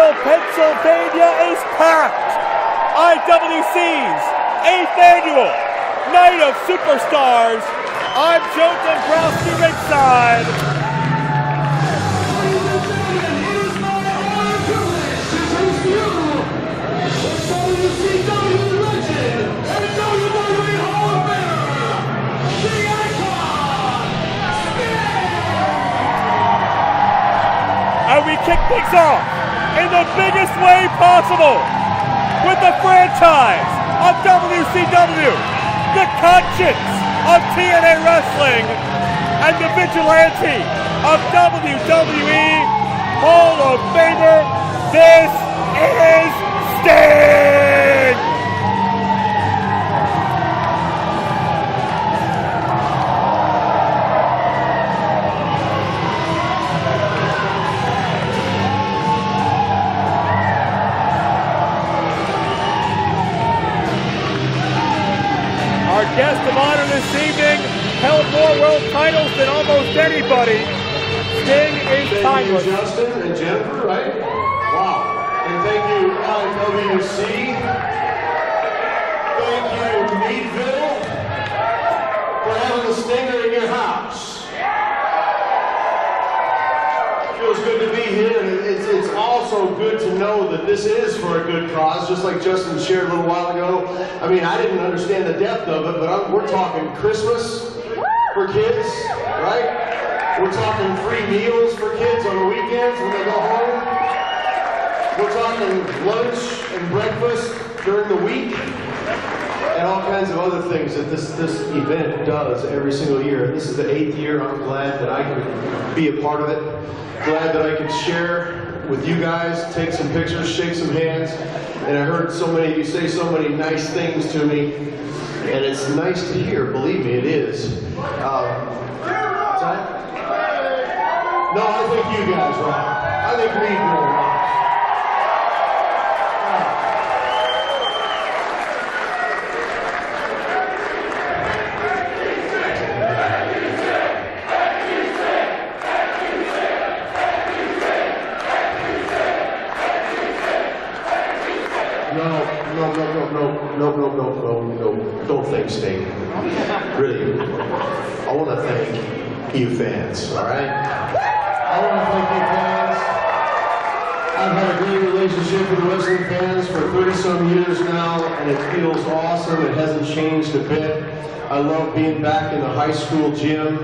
Pittsfield, Pennsylvania is packed. IWC's 8th annual Night of Superstars. I'm Joe Dombrowski ringside. And we kick things off in the biggest way possible with the franchise of WCW, the conscience of TNA Wrestling, and the vigilante of WWE, Hall of Famer. This is Sting! Our guest of honor this evening held more world titles than almost anybody. Sting is timeless. Thank you, Justin and Jennifer, right? Wow. And thank you, IWC. Thank you, Meadville, for having the Stinger in your house. It feels good to be here, and it's also good to know that this is for a good cause, just like Justin shared a little while ago. I mean, I didn't understand the depth of it, but we're talking Christmas for kids, right? We're talking free meals for kids on the weekends when they go home. We're talking lunch and breakfast during the week, and all kinds of other things that this event does every single year. This is the 8th year. I'm glad that I could be a part of it. Glad that I could share with you guys, take some pictures, shake some hands. And I heard so many of you say so many nice things to me, and it's nice to hear. Believe me, it is. No, I think you guys rock. I think Meadville rocks. No, don't thank Sting. Really. I want to thank you fans, all right? I want to thank you fans. I've had a great relationship with the wrestling fans for 30-some years now, and it feels awesome. It hasn't changed a bit. I love being back in the high school gym.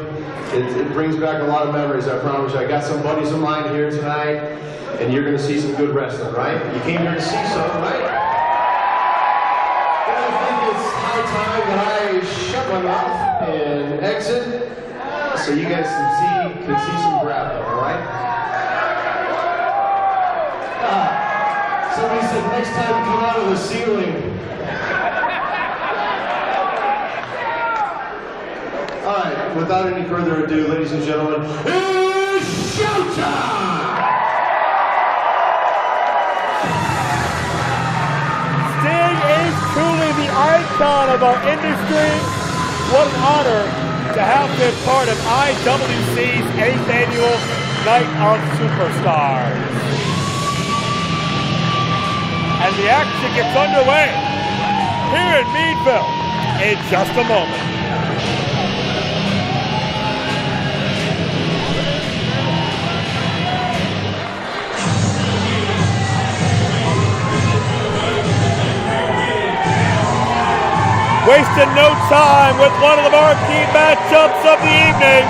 It brings back a lot of memories, I promise you. I got some buddies of mine here tonight, and you're going to see some good wrestling, right? You came here to see some, right? Time that I shut my mouth and exit so you guys can see some grappling, all right? Somebody said next time come out of the ceiling. All right, without any further ado, ladies and gentlemen, it's showtime! Truly the icon of our industry. What an honor to have been part of IWC's 8th annual Night of Superstars. And the action gets underway here in Meadville in just a moment. Wasting no time with one of the marquee matchups of the evening.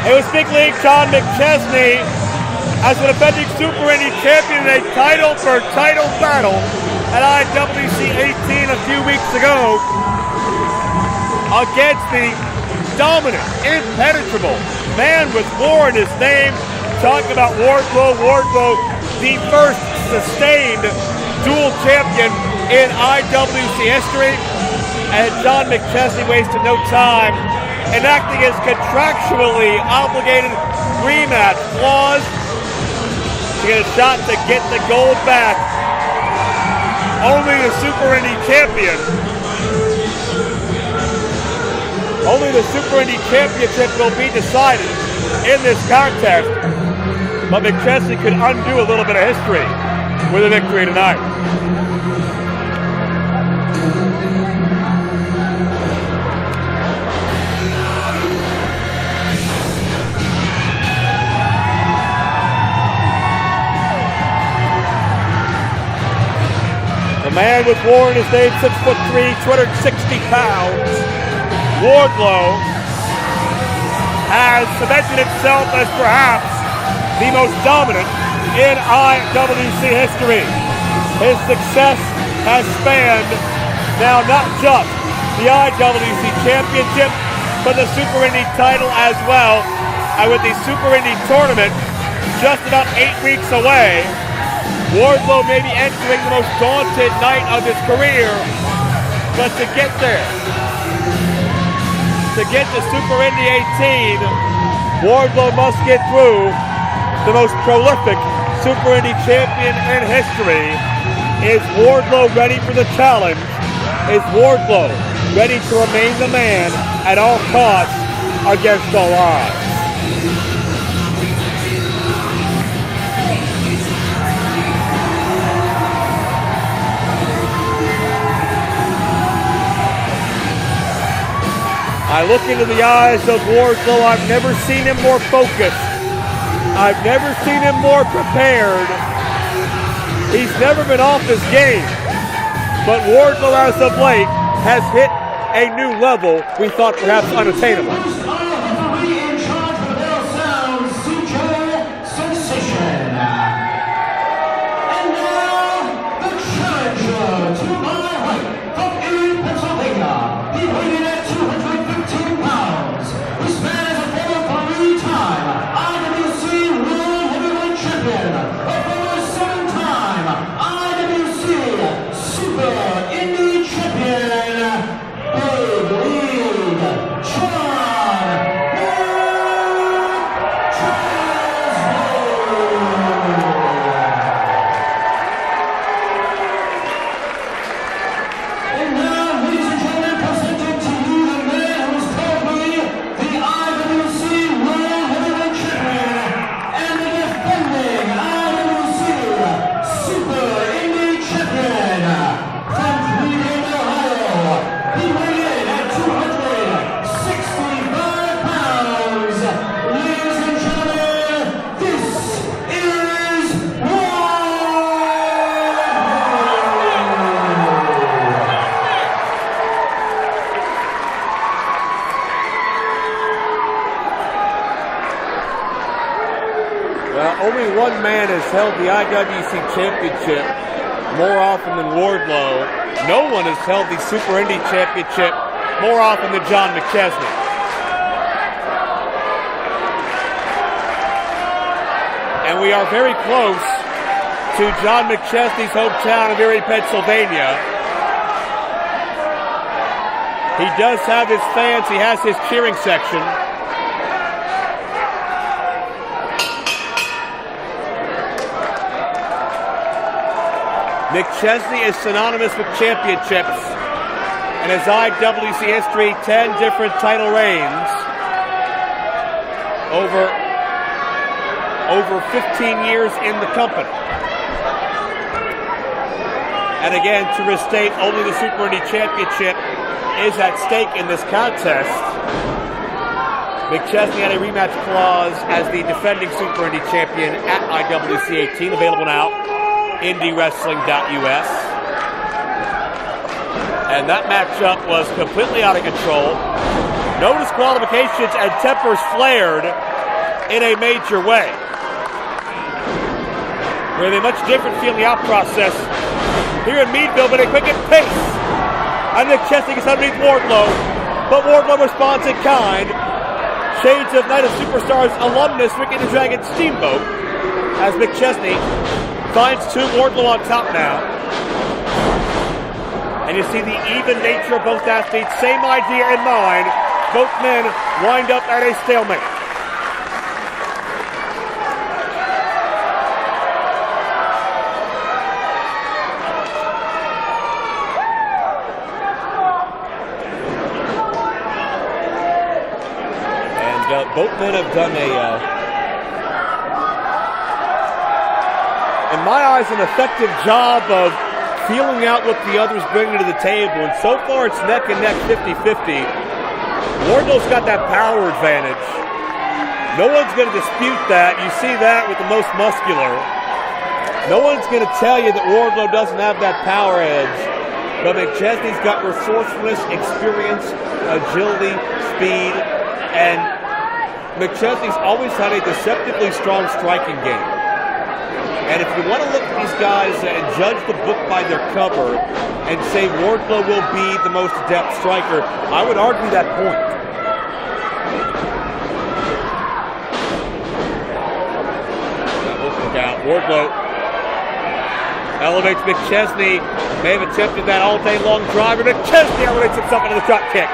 It was Big League John McChesney as the defending Super Indy champion in a title for title battle at IWC 18 a few weeks ago against the dominant, impenetrable man with war in his name. Talking about Wardlow, the first sustained dual champion in IWC history, and John McChesney wasted no time enacting his contractually obligated rematch clause to get a shot to get the gold back. Only the Super Indy champion, only the Super Indy championship will be decided in this contest. but McChesney could undo a little bit of history with a victory tonight. The man with war in his name, 6'3", 260 pounds, Wardlow, has cemented himself as perhaps the most dominant in IWC history. His success has spanned now not just the IWC Championship, but the Super Indy title as well. And with the Super Indy tournament just about 8 weeks away, Wardlow may be entering the most daunted night of his career, but to get there, to get to Super Indy 18, Wardlow must get through the most prolific Super Indy champion in history. Is Wardlow ready for the challenge? Is Wardlow ready to remain the man at all costs against all odds? I look into the eyes of Wardlow. I've never seen him more focused. I've never seen him more prepared. He's never been off his game. But Wardlow, as of late, has hit a new level we thought perhaps unattainable. Only one man has held the IWC Championship more often than Wardlow. No one has held the Super Indy Championship more often than John McChesney. And we are very close to John McChesney's hometown of Erie, Pennsylvania. He does have his fans. He has his cheering section. McChesney is synonymous with championships, and his IWC history, 10 different title reigns over 15 years in the company. And again, to restate, only the Super Indy Championship is at stake in this contest. McChesney had a rematch clause as the defending Super Indy champion at IWC 18, available now. IndyWrestling.us. And that matchup was completely out of control. No disqualifications, and tempers flared in a major way. We have a much different feeling out process here in Meadville, but a quickened pace. And McChesney gets underneath Wardlow, but Wardlow responds in kind. Shades of Night of Superstars alumnus Ricky the Dragon Steamboat as McChesney finds two. Wardlow on top now. And you see the even nature of both athletes. Same idea in mind. Both men wind up at a stalemate. And both men have done in my eyes, an effective job of feeling out what the other's bringing to the table. And so far, it's neck and neck, 50-50. Wardlow's got that power advantage. No one's going to dispute that. You see that with the most muscular. No one's going to tell you that Wardlow doesn't have that power edge. But McChesney's got resourcefulness, experience, agility, speed, and McChesney's always had a deceptively strong striking game. And if you want to look at these guys and judge the book by their cover and say Wardlow will be the most adept striker, I would argue that point. That will work out. Wardlow elevates McChesney. May have attempted that all-day long driver. McChesney elevates himself into the drop kick.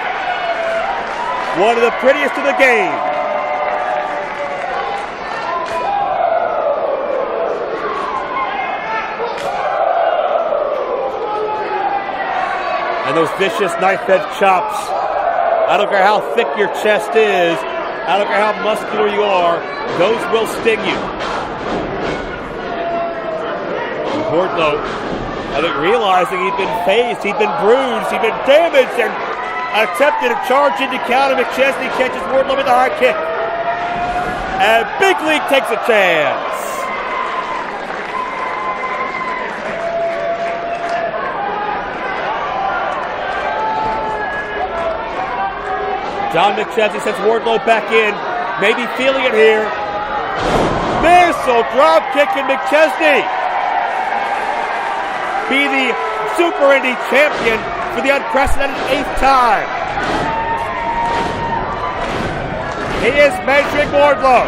One of the prettiest of the game. And those vicious knife-edge chops. I don't care how thick your chest is. I don't care how muscular you are. Those will sting you. Wardlow, I think, realizing he'd been phased, he'd been bruised, he'd been damaged, and attempted to charge into counter. McChesney catches Wardlow with a high kick. And Big League takes a chance. John McChesney sends Wardlow back in, maybe feeling it here. Missile drop kick, and McChesney be the Super Indy champion for the unprecedented 8th time. He is measuring Wardlow.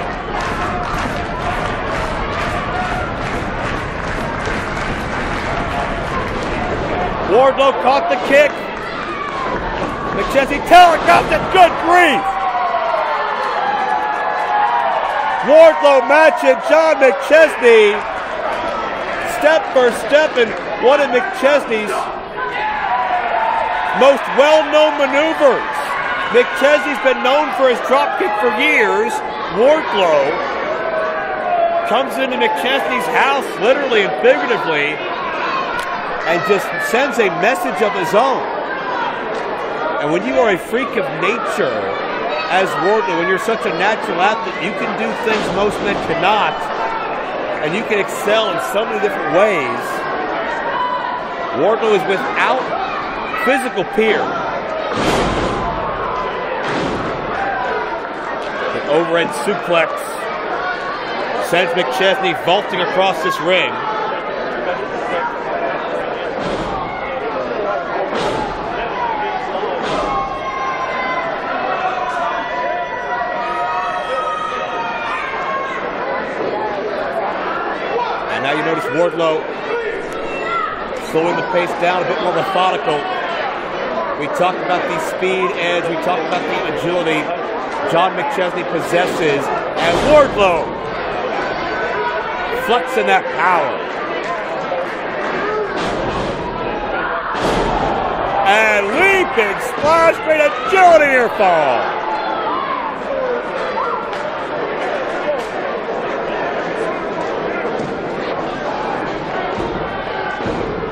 Wardlow caught the kick. McChesney telecoms it. Good grief. Wardlow matching John McChesney step for step in one of McChesney's most well-known maneuvers. McChesney's been known for his dropkick for years. Wardlow comes into McChesney's house, literally and figuratively, and just sends a message of his own. And when you are a freak of nature, as Wardlow, when you're such a natural athlete, you can do things most men cannot, and you can excel in so many different ways. Wardlow is without physical peer. An overhead suplex sends McChesney vaulting across this ring. And now you notice Wardlow slowing the pace down, a bit more methodical. We talked about the speed edge, we talked about the agility John McChesney possesses, and Wardlow flexing that power. And leaping splash, great agility near fall.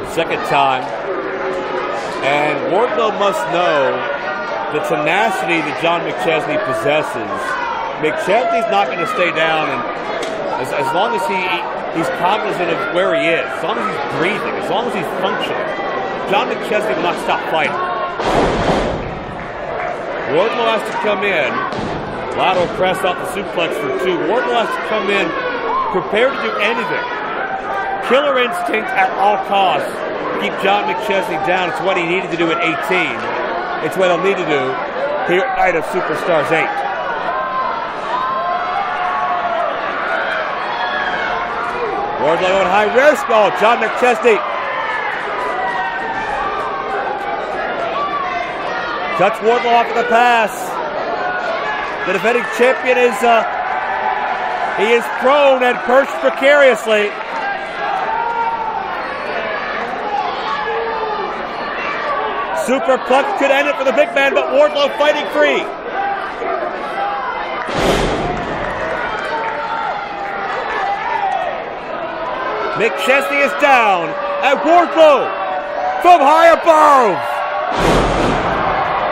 Second time, and Wardlow must know the tenacity that John McChesney possesses. McChesney's not going to stay down, and as long as he's cognizant of where he is, as long as he's breathing, as long as he's functioning, John McChesney will not stop fighting. Wardlow has to come in, lateral press off the suplex for 2. Wardlow has to come in prepared to do anything. Killer instinct at all costs. Keep John McChesney down. It's what he needed to do at 18. It's what he'll need to do here at Night of Superstars 8. Wardlow on high risk. Oh, John McChesney. Touch Wardlow off of the pass. The defending champion is he is prone and perched precariously. Superplex could end it for the big man, but Wardlow fighting free. McChesney is down, and Wardlow from high above.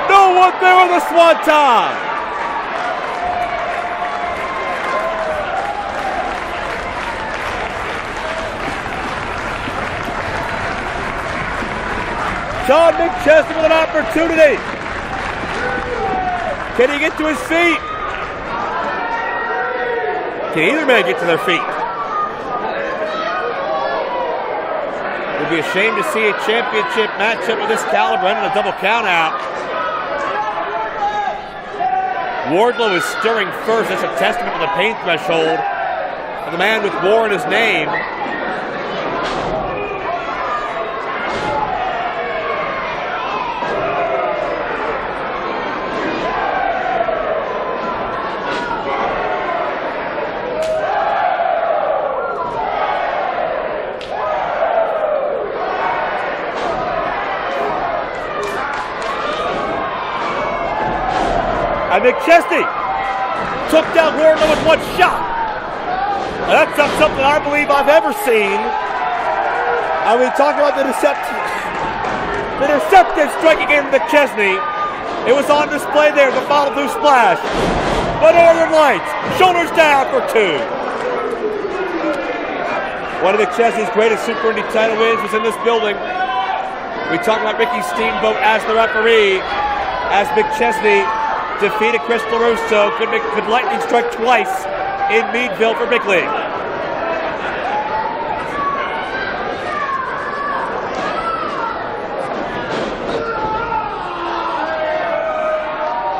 No one there with a swanton. John McChesney with an opportunity. Can he get to his feet? Can either man get to their feet? It would be a shame to see a championship matchup of this caliber end in a double count out. Wardlow is stirring first. That's a testament to the pain threshold of the man with war in his name. And McChesney took down Wardlow with one shot. And that's not something I believe I've ever seen. I mean, talking about the deceptive strike against McChesney. It was on display there, the follow-through splash. But Northern Lights, shoulders down for two. One of McChesney's greatest Super Indy title wins was in this building. We talked about Ricky Steamboat as the referee, as McChesney defeated Chris LeRusso, could lightning strike twice in Meadville for Big League.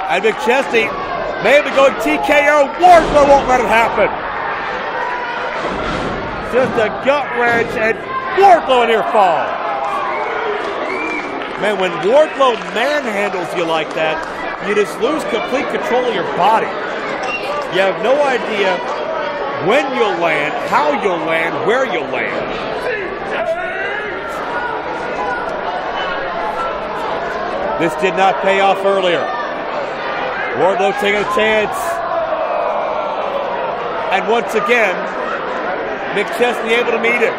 And McChesney may have been going TKO. Wardlow won't let it happen. Just a gut wrench, and Wardlow in near fall. Man, when Wardlow manhandles you like that, you just lose complete control of your body. You have no idea when you'll land, how you'll land, where you'll land. This did not pay off earlier. Wardlow taking a chance. And once again, McChesney able to meet him.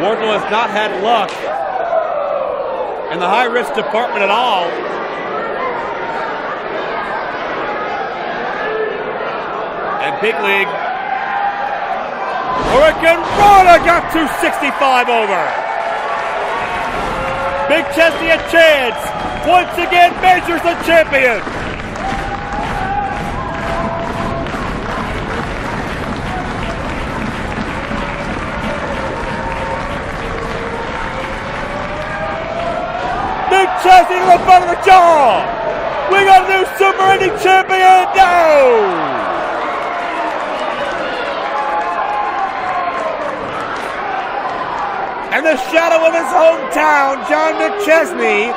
Wardlow has not had luck in the high-risk department at all. And Big League, Hurricane Rana got 265 over. McChesney a chance. Once again measures the champion. McChesney to the front of the jaw. We got a new Super Indy champion. No! In the shadow of his hometown, John McChesney,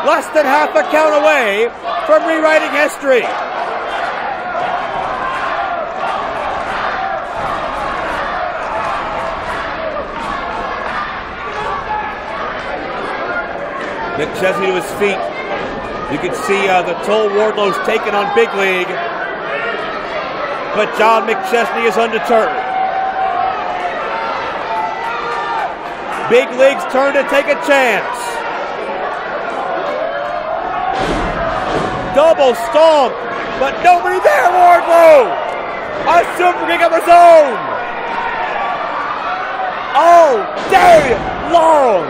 less than half a count away from rewriting history. McChesney to his feet. You can see the toll Wardlow's taken on Big League. But John McChesney is undeterred. Big League's turn to take a chance. Double stomp, but nobody there, Wardlow! A super kick of his own! All day long!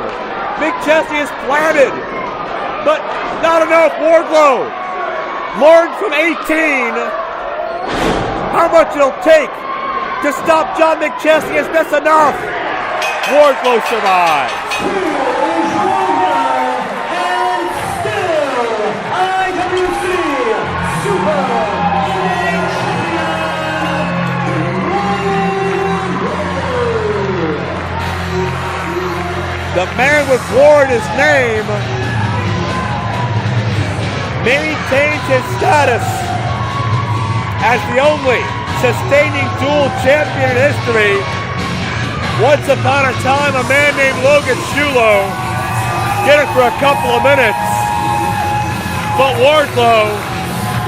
McChesney is planted, but not enough. Wardlow learned from 18 how much it'll take to stop John McChesney. Is this enough? Wardlow survives. And still IWC Super The man with war in his name maintains his status as the only sustaining dual champion in history. Once upon a time, a man named Logan Shulo did it for a couple of minutes, but Wardlow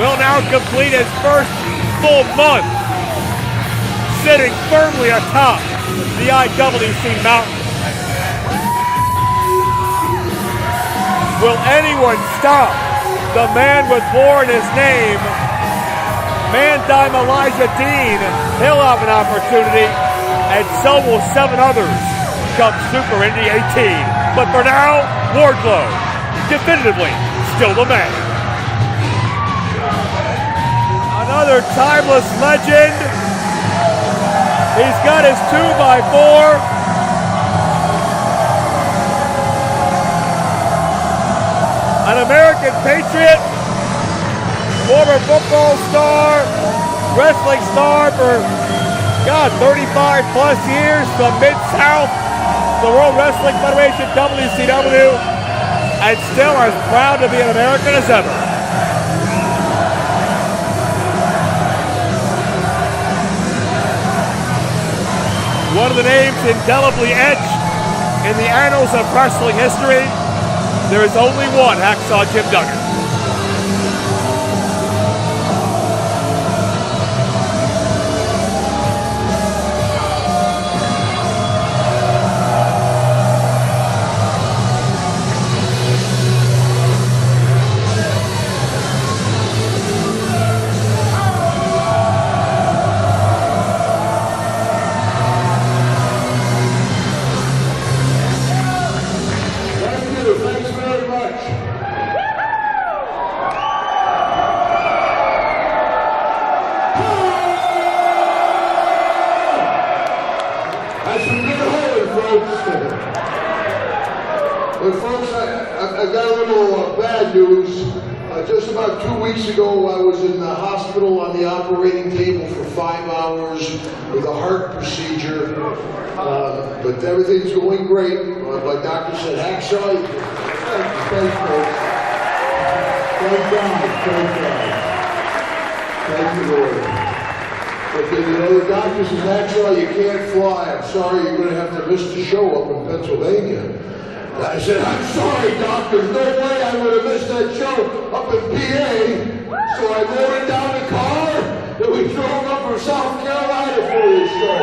will now complete his first full month sitting firmly atop the IWC mountain. Will anyone stop the man with war in his name? Man-Dime Elijah Dean, he'll have an opportunity, and so will 7 others come Super Indy 18. But for now, Wardlow, definitively still the man. Another timeless legend. He's got his 2x4. An American patriot, former football star, wrestling star for, 35 plus years from Mid-South, the World Wrestling Federation, WCW, and still as proud to be an American as ever. One of the names indelibly etched in the annals of wrestling history. There is only one Hacksaw Jim Duggan. But folks, I got a little bad news. Just about 2 weeks ago, I was in the hospital on the operating table for 5 hours with a heart procedure. But everything's going great. My doctor said, Hacksaw, thanks, folks. Thank God. Thank you, Lord. But the doctor says, Hacksaw, you can't fly. I'm sorry, you're going to have to miss the show up in Pennsylvania. And I said, I'm sorry, Doc, there's no way I would have missed that show up in PA. So I loaded down the car and we drove up from South Carolina for this show.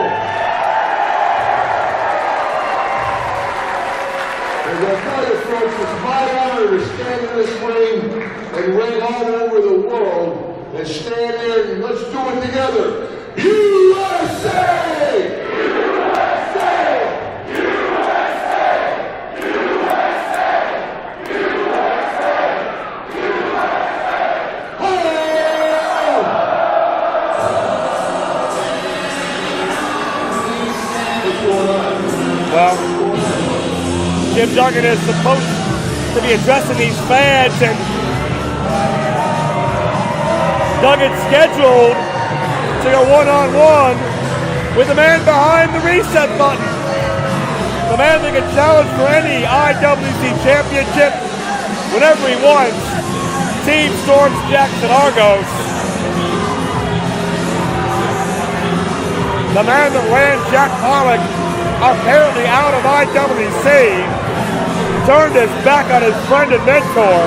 And I tell you, folks, it's my honor to stand in this ring and ring all over the world and stand there and let's do it together. USA! Well, Jim Duggan is supposed to be addressing these fans, and Duggan's scheduled to go one-on-one with the man behind the reset button. The man that can challenge for any IWC championship whenever he wants. Team Storm's Jaxon Argos. The man that ran Jack Pollock apparently out of IWC, turned his back on his friend and mentor.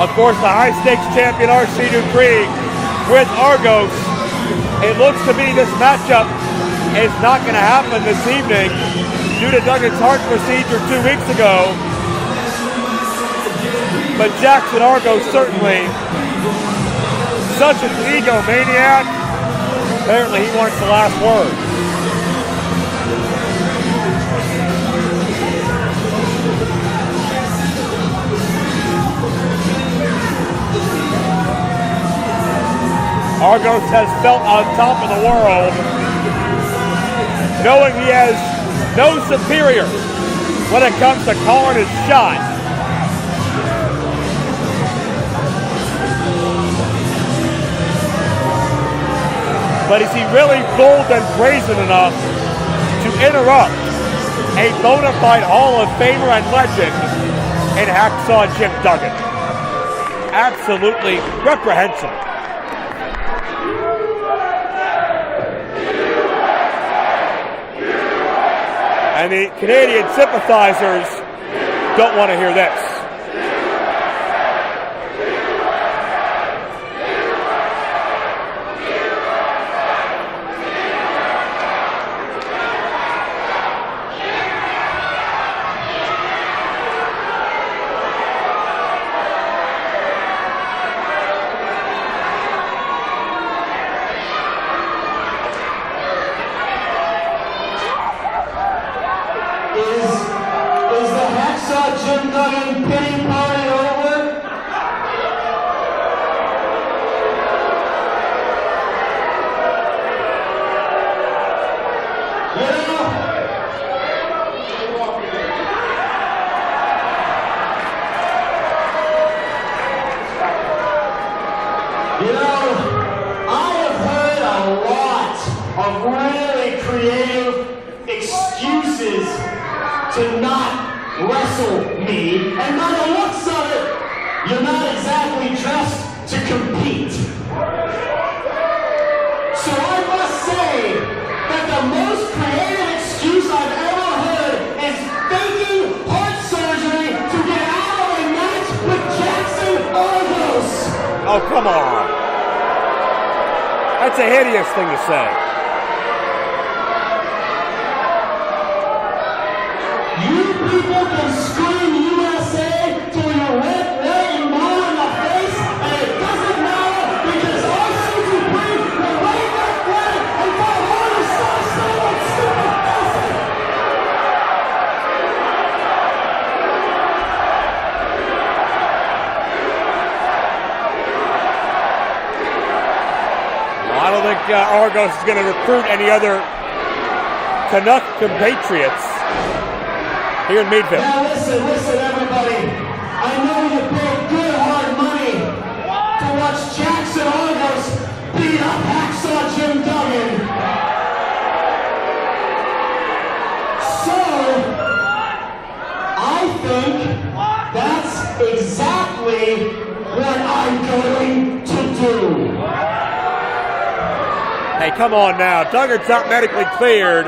Of course, the high-stakes champion RC Dupree with Argos. It looks to me this matchup is not going to happen this evening due to Duggan's heart procedure 2 weeks ago. But Jaxon Argos certainly such an egomaniac. Apparently he wants the last word. Argos has felt on top of the world, knowing he has no superior when it comes to calling his shot. But is he really bold and brazen enough to interrupt a bona fide Hall of Famer and legend in Hacksaw Jim Duggan? Absolutely reprehensible. And the Canadian sympathizers don't want to hear this. Is the Hacksaw Jim Duggan pity party over? You know, I have heard a lot of really creative excuses to not wrestle me, and by the looks of it, you're not exactly dressed to compete. So I must say that the most creative excuse I've ever heard is faking heart surgery to get out of a match with Jaxon Argos. Oh, come on. That's a hideous thing to say. You people can scream USA till you're red, and blue in the face, and it doesn't matter because I see Dupree will wave that flag and fall hard and start saying stupid faces. I don't think Argos is going to recruit any other Canuck compatriots here in Meadville. Now listen everybody. I know you paid good hard money to watch Jaxon Argos beat up Hacksaw Jim Duggan. So, I think that's exactly what I'm going to do. Hey, come on now. Duggan's not medically cleared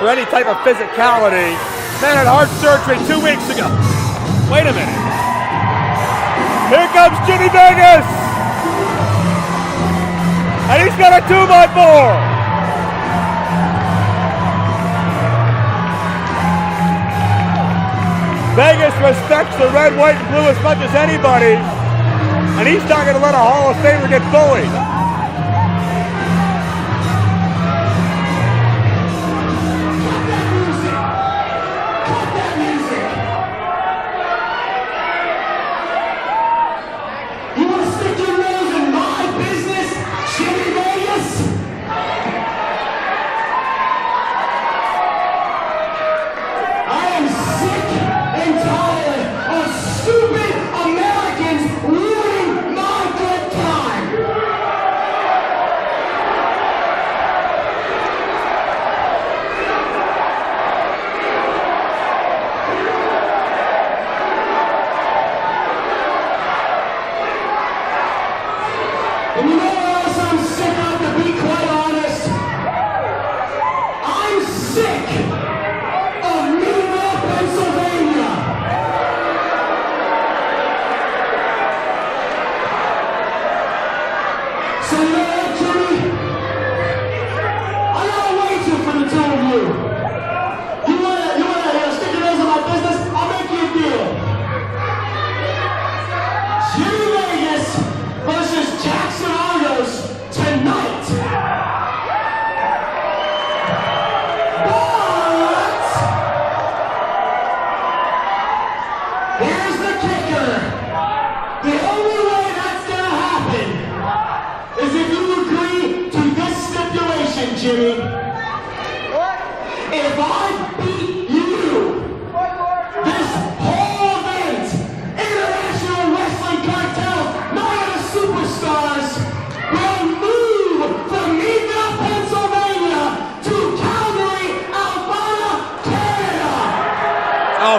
for any type of physicality. Man had heart surgery 2 weeks ago. Wait a minute. Here comes Jimmy Vegas. And he's got a 2x4. Vegas respects the red, white, and blue as much as anybody. And he's not going to let a Hall of Famer get bullied.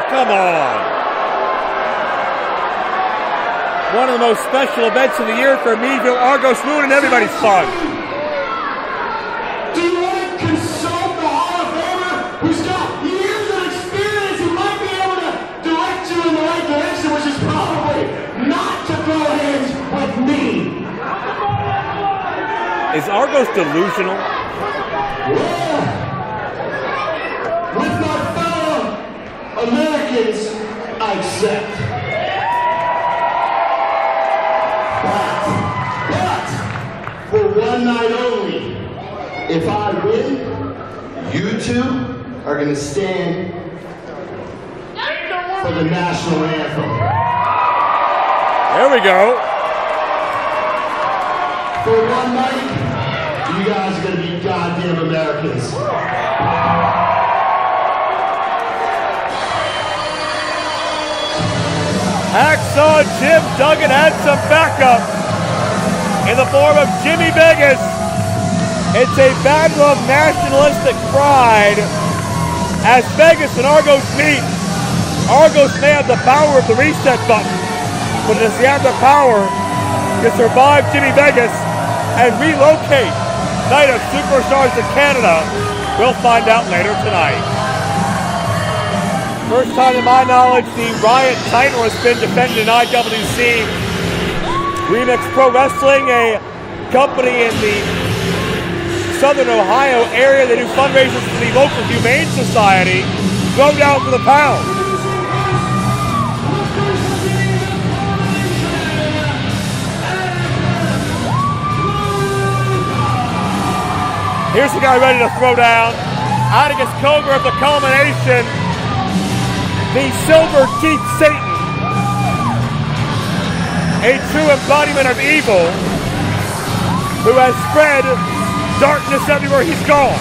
Come on. One of the most special events of the year for Meadville, Argos ruining everybody's fun. Do you want to consult the Hall of Famer who's got years of experience who might be able to direct you in the right direction, which is probably not to throw hands with me? Is Argos delusional? Well, with my fellow Americans, I accept. But for one night only, if I win, you two are going to stand for the national anthem. There we go. For one night, you guys are going to be goddamn Americans. Hacksaw Jim Duggan had some backup in the form of Jimmy Vegas. It's a battle of nationalistic pride as Vegas and Argos meet. Argos may have the power of the reset button, but does he have the power to survive Jimmy Vegas and relocate Night of Superstars to Canada? We'll find out later tonight. First time to my knowledge, the Riot title has been defended in IWC Remix Pro Wrestling, a company in the Southern Ohio area. They do fundraisers for the local Humane Society. Throw down for the pound. Here's the guy ready to throw down. Atticus Cogar of the Culmination. The Silver Teeth Satan. A true embodiment of evil who has spread darkness everywhere he's gone.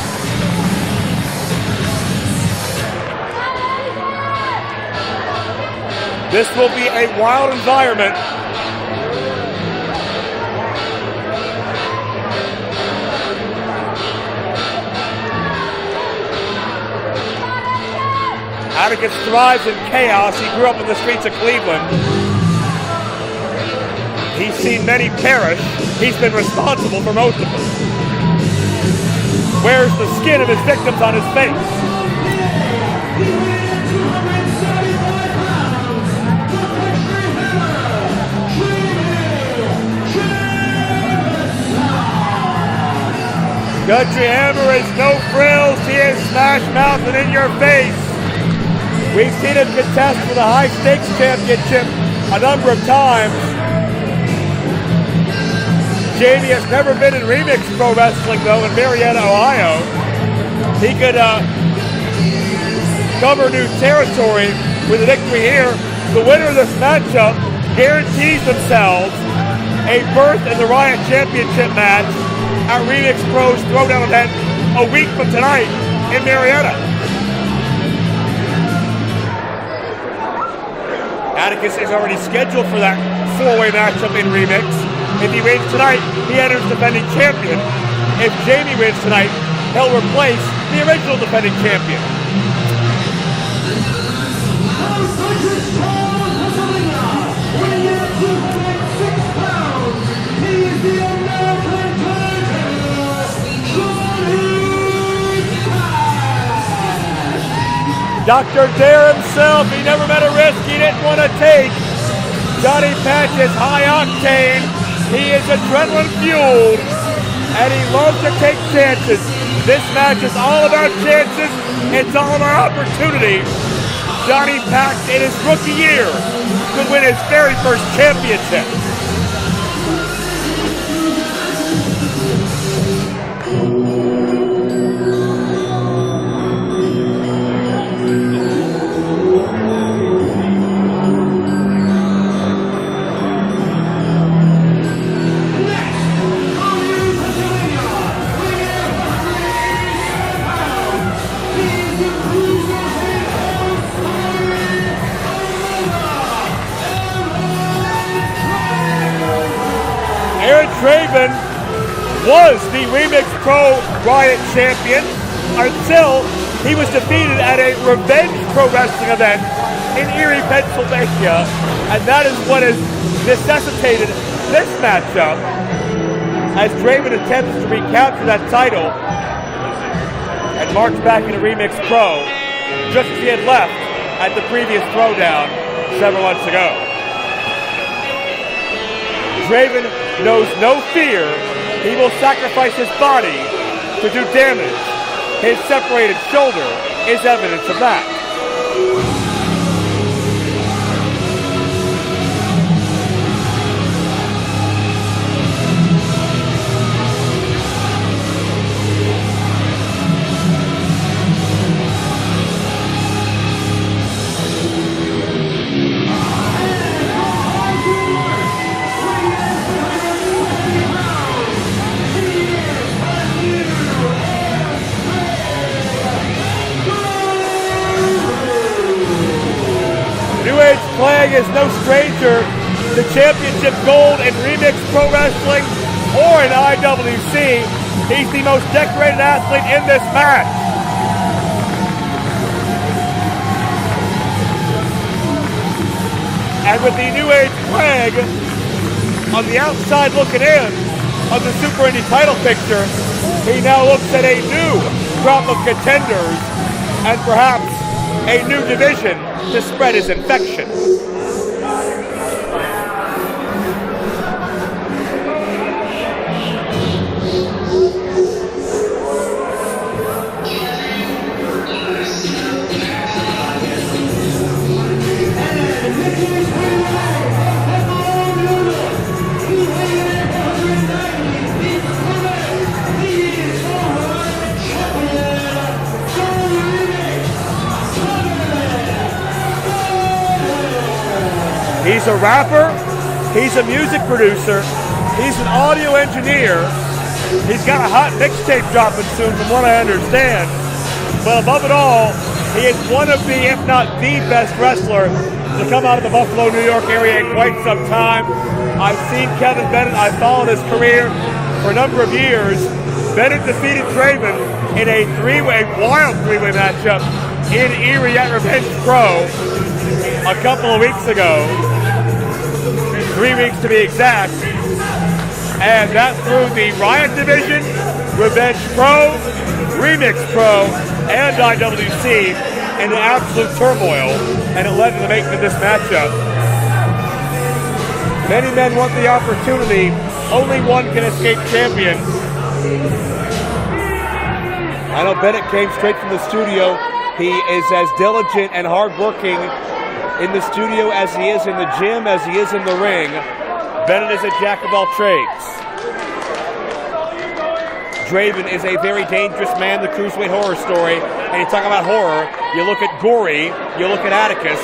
This will be a wild environment. Atticus thrives in chaos. He grew up in the streets of Cleveland. He's seen many perish. He's been responsible for most of them. Wears the skin of his victims on his face. Country Hammer is no frills. He is smash mouth and in your face. We've seen him contest for the high stakes championship a number of times. Jami has never been in Remix Pro Wrestling though in Marietta, Ohio. He could cover new territory with a victory here. The winner of this matchup guarantees themselves a berth in the Riot Championship match at Remix Pro's Throwdown event a week from tonight in Marietta. Atticus is already scheduled for that four-way matchup in Remix. If he wins tonight, he enters defending champion. If Jami wins tonight, he'll replace the original defending champion. Dr. Dare himself, he never met a risk he didn't want to take. Johnny Patch is high octane. He is adrenaline fueled, and he loves to take chances. This match is all about chances. It's all about opportunity. Johnny Patch, in his rookie year, could win his very first championship. Draven was the Remix Pro Riot champion until he was defeated at a Revenge Pro Wrestling event in Erie, Pennsylvania, and that is what has necessitated this matchup as Draven attempts to recapture that title and march back into Remix Pro just as he had left at the previous Throwdown several months ago. Draven knows no fear. He will sacrifice his body to do damage. His separated shoulder is evidence of that. Craig is no stranger to championship gold in Remix Pro Wrestling or in IWC. He's the most decorated athlete in this match. And with the New Age flag on the outside looking in of the Super Indy title picture, he now looks at a new crop of contenders and perhaps a new division to spread his infection. He's a rapper, he's a music producer, he's an audio engineer, he's got a hot mixtape dropping soon from what I understand, but above it all, he is one of the, if not the best wrestler to come out of the Buffalo, New York area in quite some time. I've seen Kevin Bennett, I've followed his career for a number of years. Bennett defeated Draven in a wild three-way matchup in Erie at Revenge Pro a couple of weeks ago. 3 weeks to be exact, and that threw the Riot division, Revenge Pro, Remix Pro, and IWC into absolute turmoil, and it led to the making of this matchup. Many men want the opportunity, only one can escape champion. I know Bennett came straight from the studio. He is as diligent and hardworking in the studio as he is in the gym, as he is in the ring. Bennett is a jack of all trades. Draven is a very dangerous man, the Cruiserweight horror story. And you talk about horror, you look at Gory, you look at Atticus,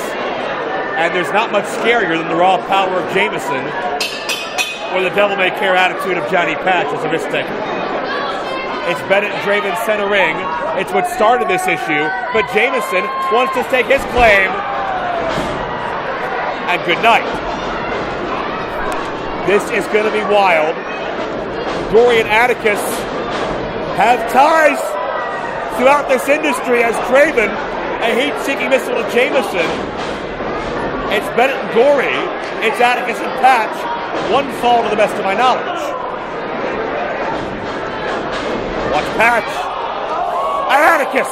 and there's not much scarier than the raw power of Jamison or the devil-may-care attitude of Johnny Patch as a risk-taker. It's Bennett and Draven center ring. It's what started this issue, but Jamison wants to stake his claim. And good night. This is going to be wild. Gory and Atticus have ties throughout this industry as Draven, a heat-seeking missile to Jamison. It's Bennett and Gory. It's Atticus and Patch. One fall to the best of my knowledge. Watch Patch. Atticus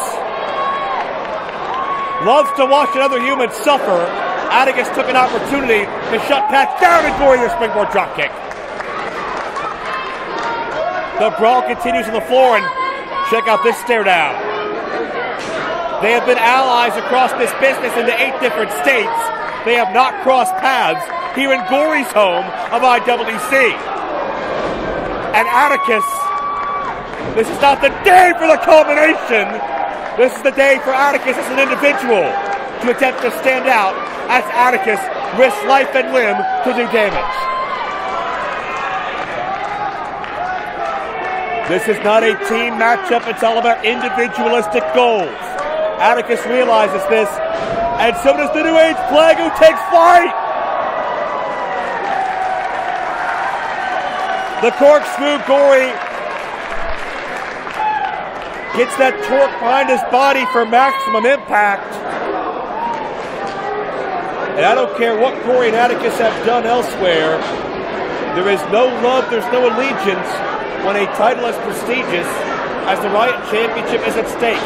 loves to watch another human suffer. Atticus took an opportunity to shut Patch down and Gory the springboard dropkick. The brawl continues on the floor, and check out this stare down. They have been allies across this business into 8 different states. They have not crossed paths here in Gory's home of IWC. And Atticus, this is not the day for the culmination. This is the day for Atticus as an individual to attempt to stand out as Atticus risks life and limb to do damage. This is not a team matchup, it's all about individualistic goals. Atticus realizes this, and so does the New Age Flag, who takes flight! The corkscrew Gory gets that torque behind his body for maximum impact. And I don't care what Gory and Atticus have done elsewhere. There is no love, there's no allegiance when a title as prestigious as the Riot Championship is at stake.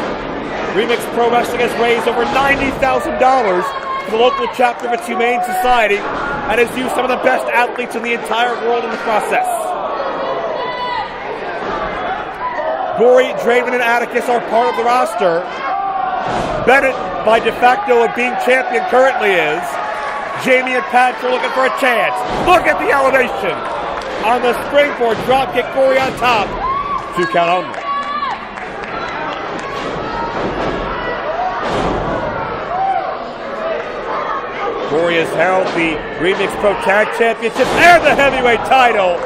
Remix Pro Wrestling has raised over $90,000 for the local chapter of its Humane Society and has used some of the best athletes in the entire world in the process. Gory, Draven, and Atticus are part of the roster. Bennett, by de facto of being champion, currently is. Jami and Patch are looking for a chance. Look at the elevation. On the springboard dropkick, Gory on top. 2 count only. Gory has held the Remix Pro Tag Championship and the heavyweight title.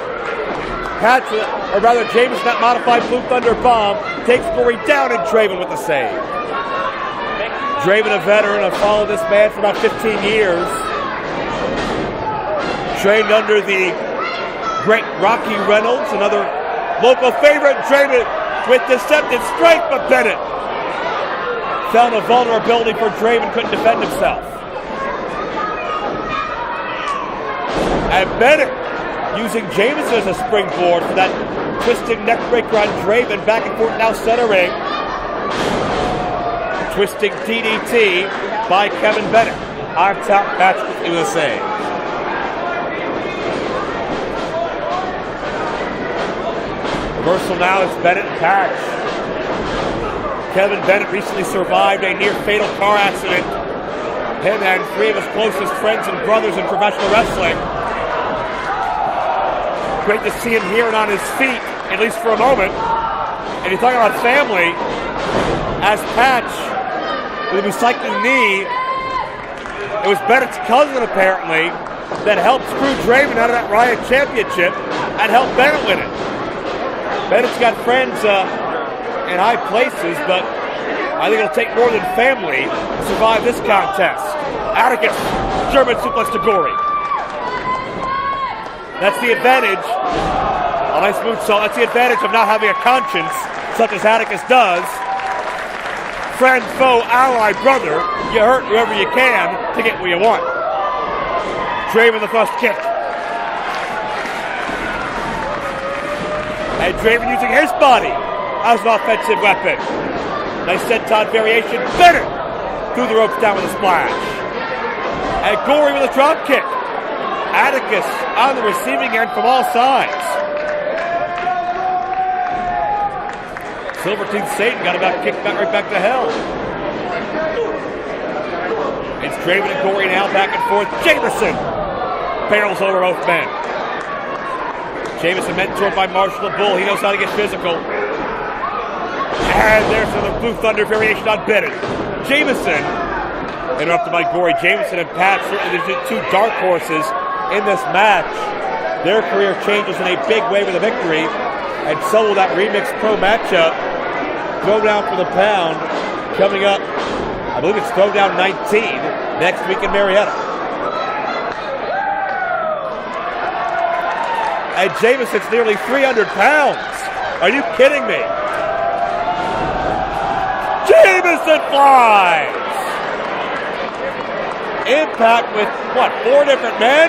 Patch, or rather Jamison, that modified Blue Thunder Bomb, takes Gory down, and Draven with the save. Draven, a veteran, I've followed this man for about 15 years. trained under the great Rocky Reynolds, another local favorite. Draven with deceptive strength, but Bennett found a vulnerability for Draven, couldn't defend himself. And Bennett using Jamison as a springboard for that twisting neckbreaker on Draven, back and forth now centering. Twisting DDT by Kevin Bennett. On top, Patrick USA. Reversal now is Bennett and Patch. Kevin Bennett recently survived a near-fatal car accident. Him and three of his closest friends and brothers in professional wrestling. Great to see him here and on his feet, at least for a moment. And you're talking about family, as Patch, with a recycling knee, it was Bennett's cousin apparently that helped screw Draven out of that Riot Championship and helped Bennett win it. Bennett's got friends in high places, but I think it'll take more than family to survive this contest. Atticus, German suplex to Gory. That's the advantage. A nice moonsault. That's the advantage of not having a conscience, such as Atticus does. Friend, foe, ally, brother, you hurt whoever you can to get what you want. Draven the first kick. And Draven using his body as an offensive weapon. Nice senton variation. Bennett through the ropes down with a splash. And Gory with a drop kick. Atticus on the receiving end from all sides. Silver Tooth Satan got about kicked back right back to hell. It's Draven and Gory now back and forth. Jamison barrels over both men. Jamison mentored by Marshall the Bull. He knows how to get physical. And there's another Blue Thunder variation on Bennett. Jamison interrupted by Gory. Jamison and Pat, certainly the two dark horses in this match. Their career changes in a big way with a victory. And so will that Remix Pro matchup. Throwdown for the pound coming up. I believe it's Throwdown 19 next week in Marietta. And Jamison's nearly 300 pounds. Are you kidding me? Jamison flies! Impact with, what, 4 different men?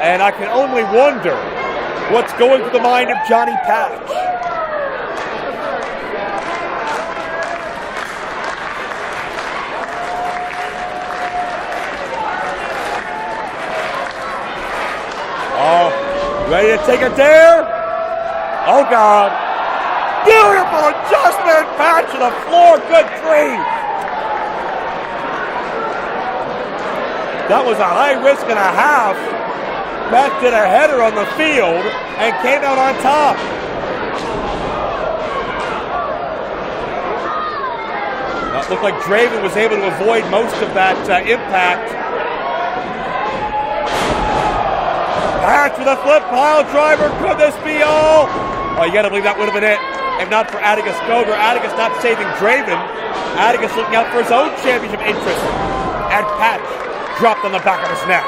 And I can only wonder what's going through the mind of Johnny Patch. Oh, ready to take a dare? Oh, God. Beautiful adjustment, Patch to the floor. Good grief. That was a high risk and a half. Patch did a header on the field and came out on top. It looked like Draven was able to avoid most of that impact. Patch with a flip pile driver. Could this be all? Oh, you gotta believe that would have been it. If not for Atticus Cogar. Atticus not saving Draven. Atticus looking out for his own championship interest. And Patch dropped on the back of his neck.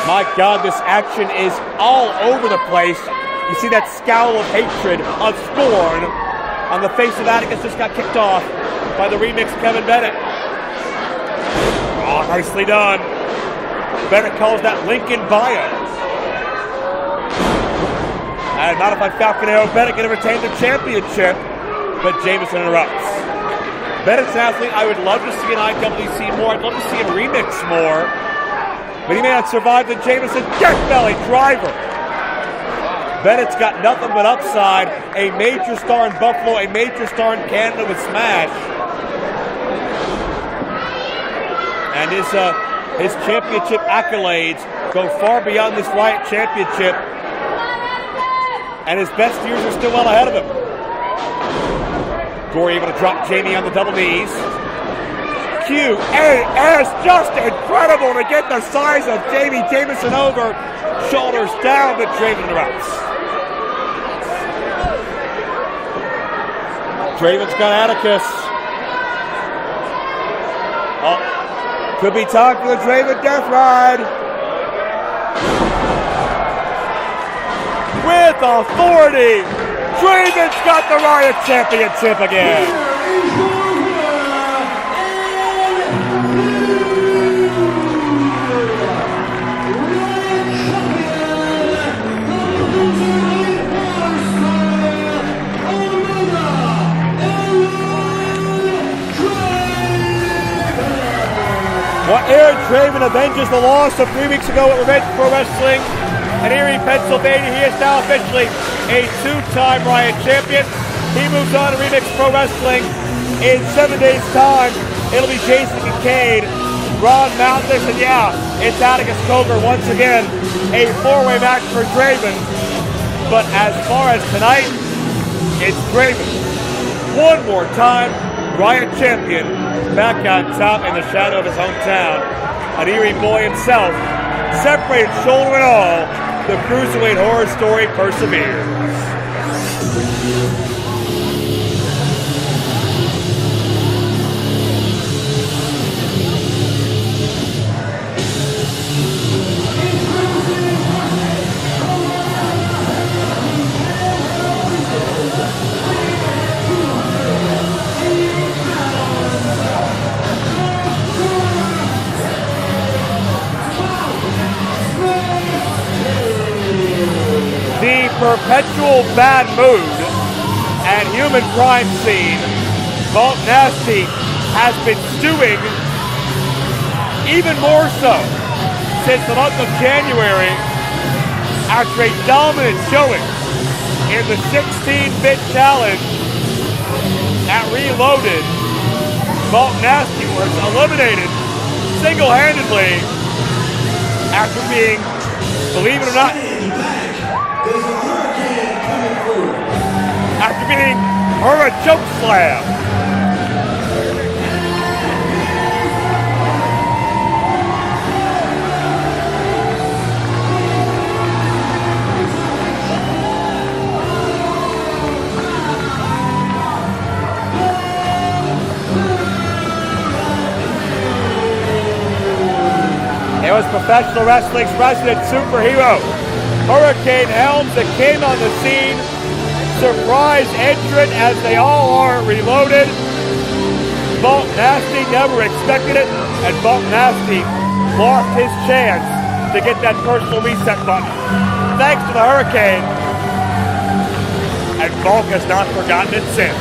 My God, this action is all over the place. You see that scowl of hatred, of scorn on the face of Atticus. Just got kicked off by the Remix Kevin Bennett. Oh, nicely done. Bennett calls that Lincoln Bio. And modified Falcon Arrow. Bennett going to retain the championship, but Jamison interrupts. Bennett's an athlete I would love to see in IWC more. I'd love to see him remix more. But he may not survive the Jamison Death Belly driver. Bennett's got nothing but upside. A major star in Buffalo, a major star in Canada with Smash. And his championship accolades go far beyond this Riot Championship. And his best years are still well ahead of him. Gory able to drop Jami on the double knees. QAS, just incredible to get the size of Jamison over. Shoulders down, but Draven interrupts. Draven's got Atticus. Oh, Could be time for the Draven Death Ride. With authority, Draven's got the Riot Championship again. What Aaron Draven avenges the loss of 3 weeks ago at Revenge Pro Wrestling in Erie, Pennsylvania. He is now officially a two-time Riot champion. He moves on to Remix Pro Wrestling in 7 days' time. It'll be Jason Kincaid, Ron Mathis, and yeah, it's Atticus Cogar once again. A four-way match for Draven. But as far as tonight, it's Draven. One more time, Riot champion, back on top in the shadow of his hometown. An Erie boy himself, separated shoulder and all, the Cruiserweight horror story perseveres. The perpetual bad mood and human crime scene, Vault Nasty has been stewing even more so since the month of January after a dominant showing in the 16-bit challenge at Reloaded. Vault Nasty was eliminated single-handedly after being, believe it or not, There's a hurricane coming through. after being her a choke slam. It was professional wrestling's resident superhero, Hurricane Helms, that came on the scene. Surprise entrant as they all are Reloaded. Vault Nasty never expected it, and Vault Nasty lost his chance to get that personal reset button. Thanks to the Hurricane, and Vault has not forgotten it since.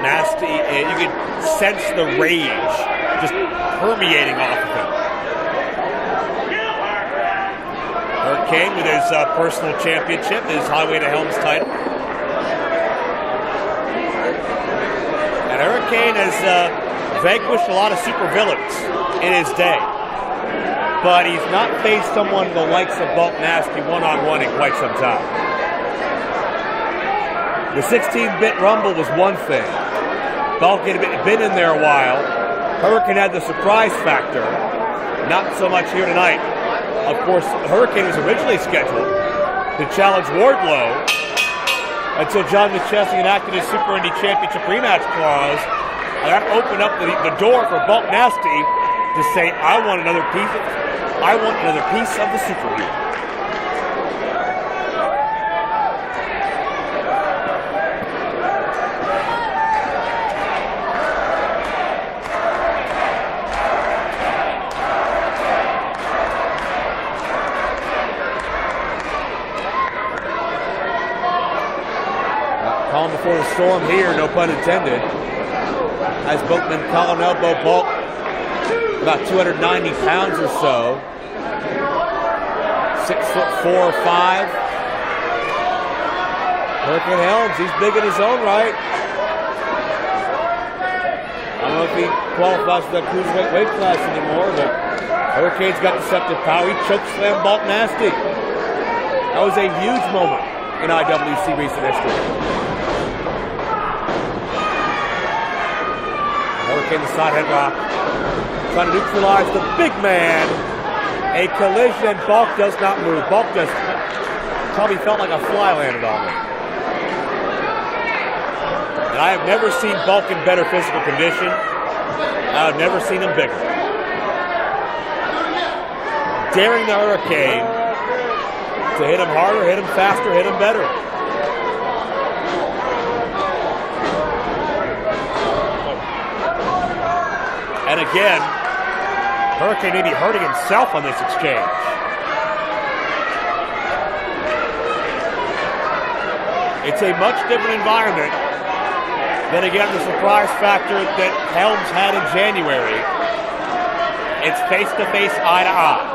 Nasty, you can sense the rage just permeating off of him. Hurricane with his personal championship, his Highway to Helms title. And Hurricane has vanquished a lot of supervillains in his day. But he's not faced someone the likes of Vault Nasty one-on-one in quite some time. The 16-bit Rumble was one thing. Vault had been in there a while. Hurricane had the surprise factor. Not so much here tonight. Of course, Hurricane was originally scheduled to challenge Wardlow until John McChesney enacted his Super Indy Championship rematch clause. And that opened up the door for Vault Nasty to say, I want another piece of the superhero. Calm before the storm here, no pun intended. As both men collar and elbow bulk, about 290 pounds or so. 6'4" or 5. Hurricane Helms, he's big in his own right. I don't know if he qualifies for that cruiserweight weight class anymore, but Hurricane's got deceptive power. He chokeslammed Vault Nasty. That was a huge moment in IWC recent history. Hurricane the side head rock, trying to neutralize the big man. A collision, and Bulk does not move. Bulk just probably felt like a fly landed on him. And I have never seen Bulk in better physical condition. I have never seen him bigger. Daring the Hurricane to hit him harder, hit him faster, hit him better. And again, Hurricane may be hurting himself on this exchange. It's a much different environment than, again, the surprise factor that Helms had in January. It's face-to-face, eye-to-eye.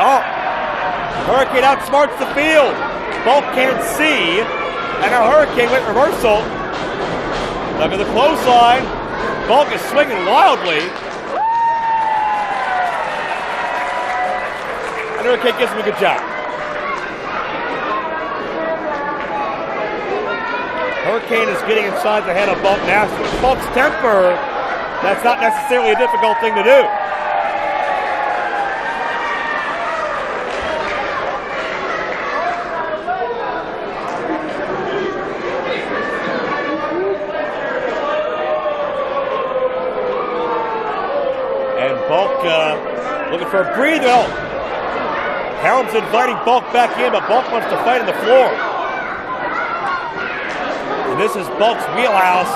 Oh, Hurricane outsmarts the field. Bulk can't see, and a Hurricane went reversal. Look at the clothesline. Bulk is swinging wildly. And Hurricane gives him a good job. Hurricane is getting inside the head of Bulk Nasty. With Bulk's temper, that's not necessarily a difficult thing to do. Looking for a breather. Oh. Helms inviting Bulk back in, but Bulk wants to fight on the floor. And this is Bulk's wheelhouse.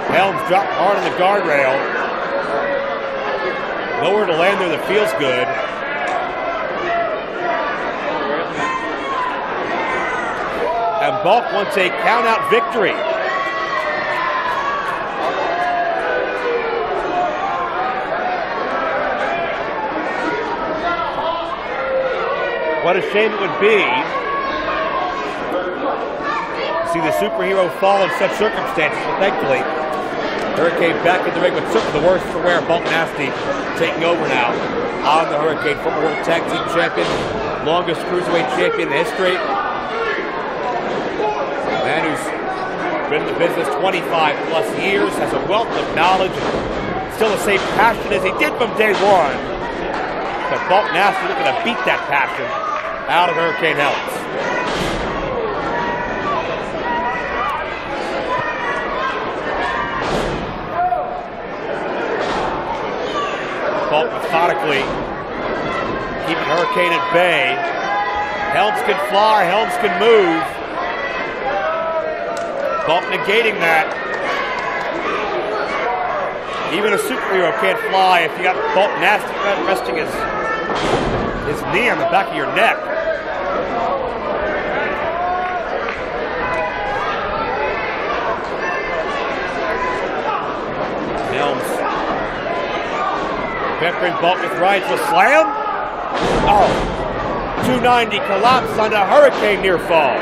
Helms dropped hard on the guardrail. Nowhere to land there that feels good. And Bulk wants a count-out victory. What a shame it would be to see the superhero fall in such circumstances, but thankfully, Hurricane back in the ring, but certainly the worst for wear. Bulk Nasty taking over now on the Hurricane, former World Tag Team Champion, longest Cruiserweight Champion in history. A man who's been in the business 25 plus years, has a wealth of knowledge, still the same passion as he did from day one. But Bulk Nasty looking to beat that passion out of Hurricane Helms. Bulk methodically keeping Hurricane at bay. Helms can fly, Helms can move. Bulk negating that. Even a superhero can't fly if you got Bulk Nasty resting his knee on the back of your neck. Helms peppering Bulk with rights with slam. Oh, 290 collapse on a Hurricane near fall.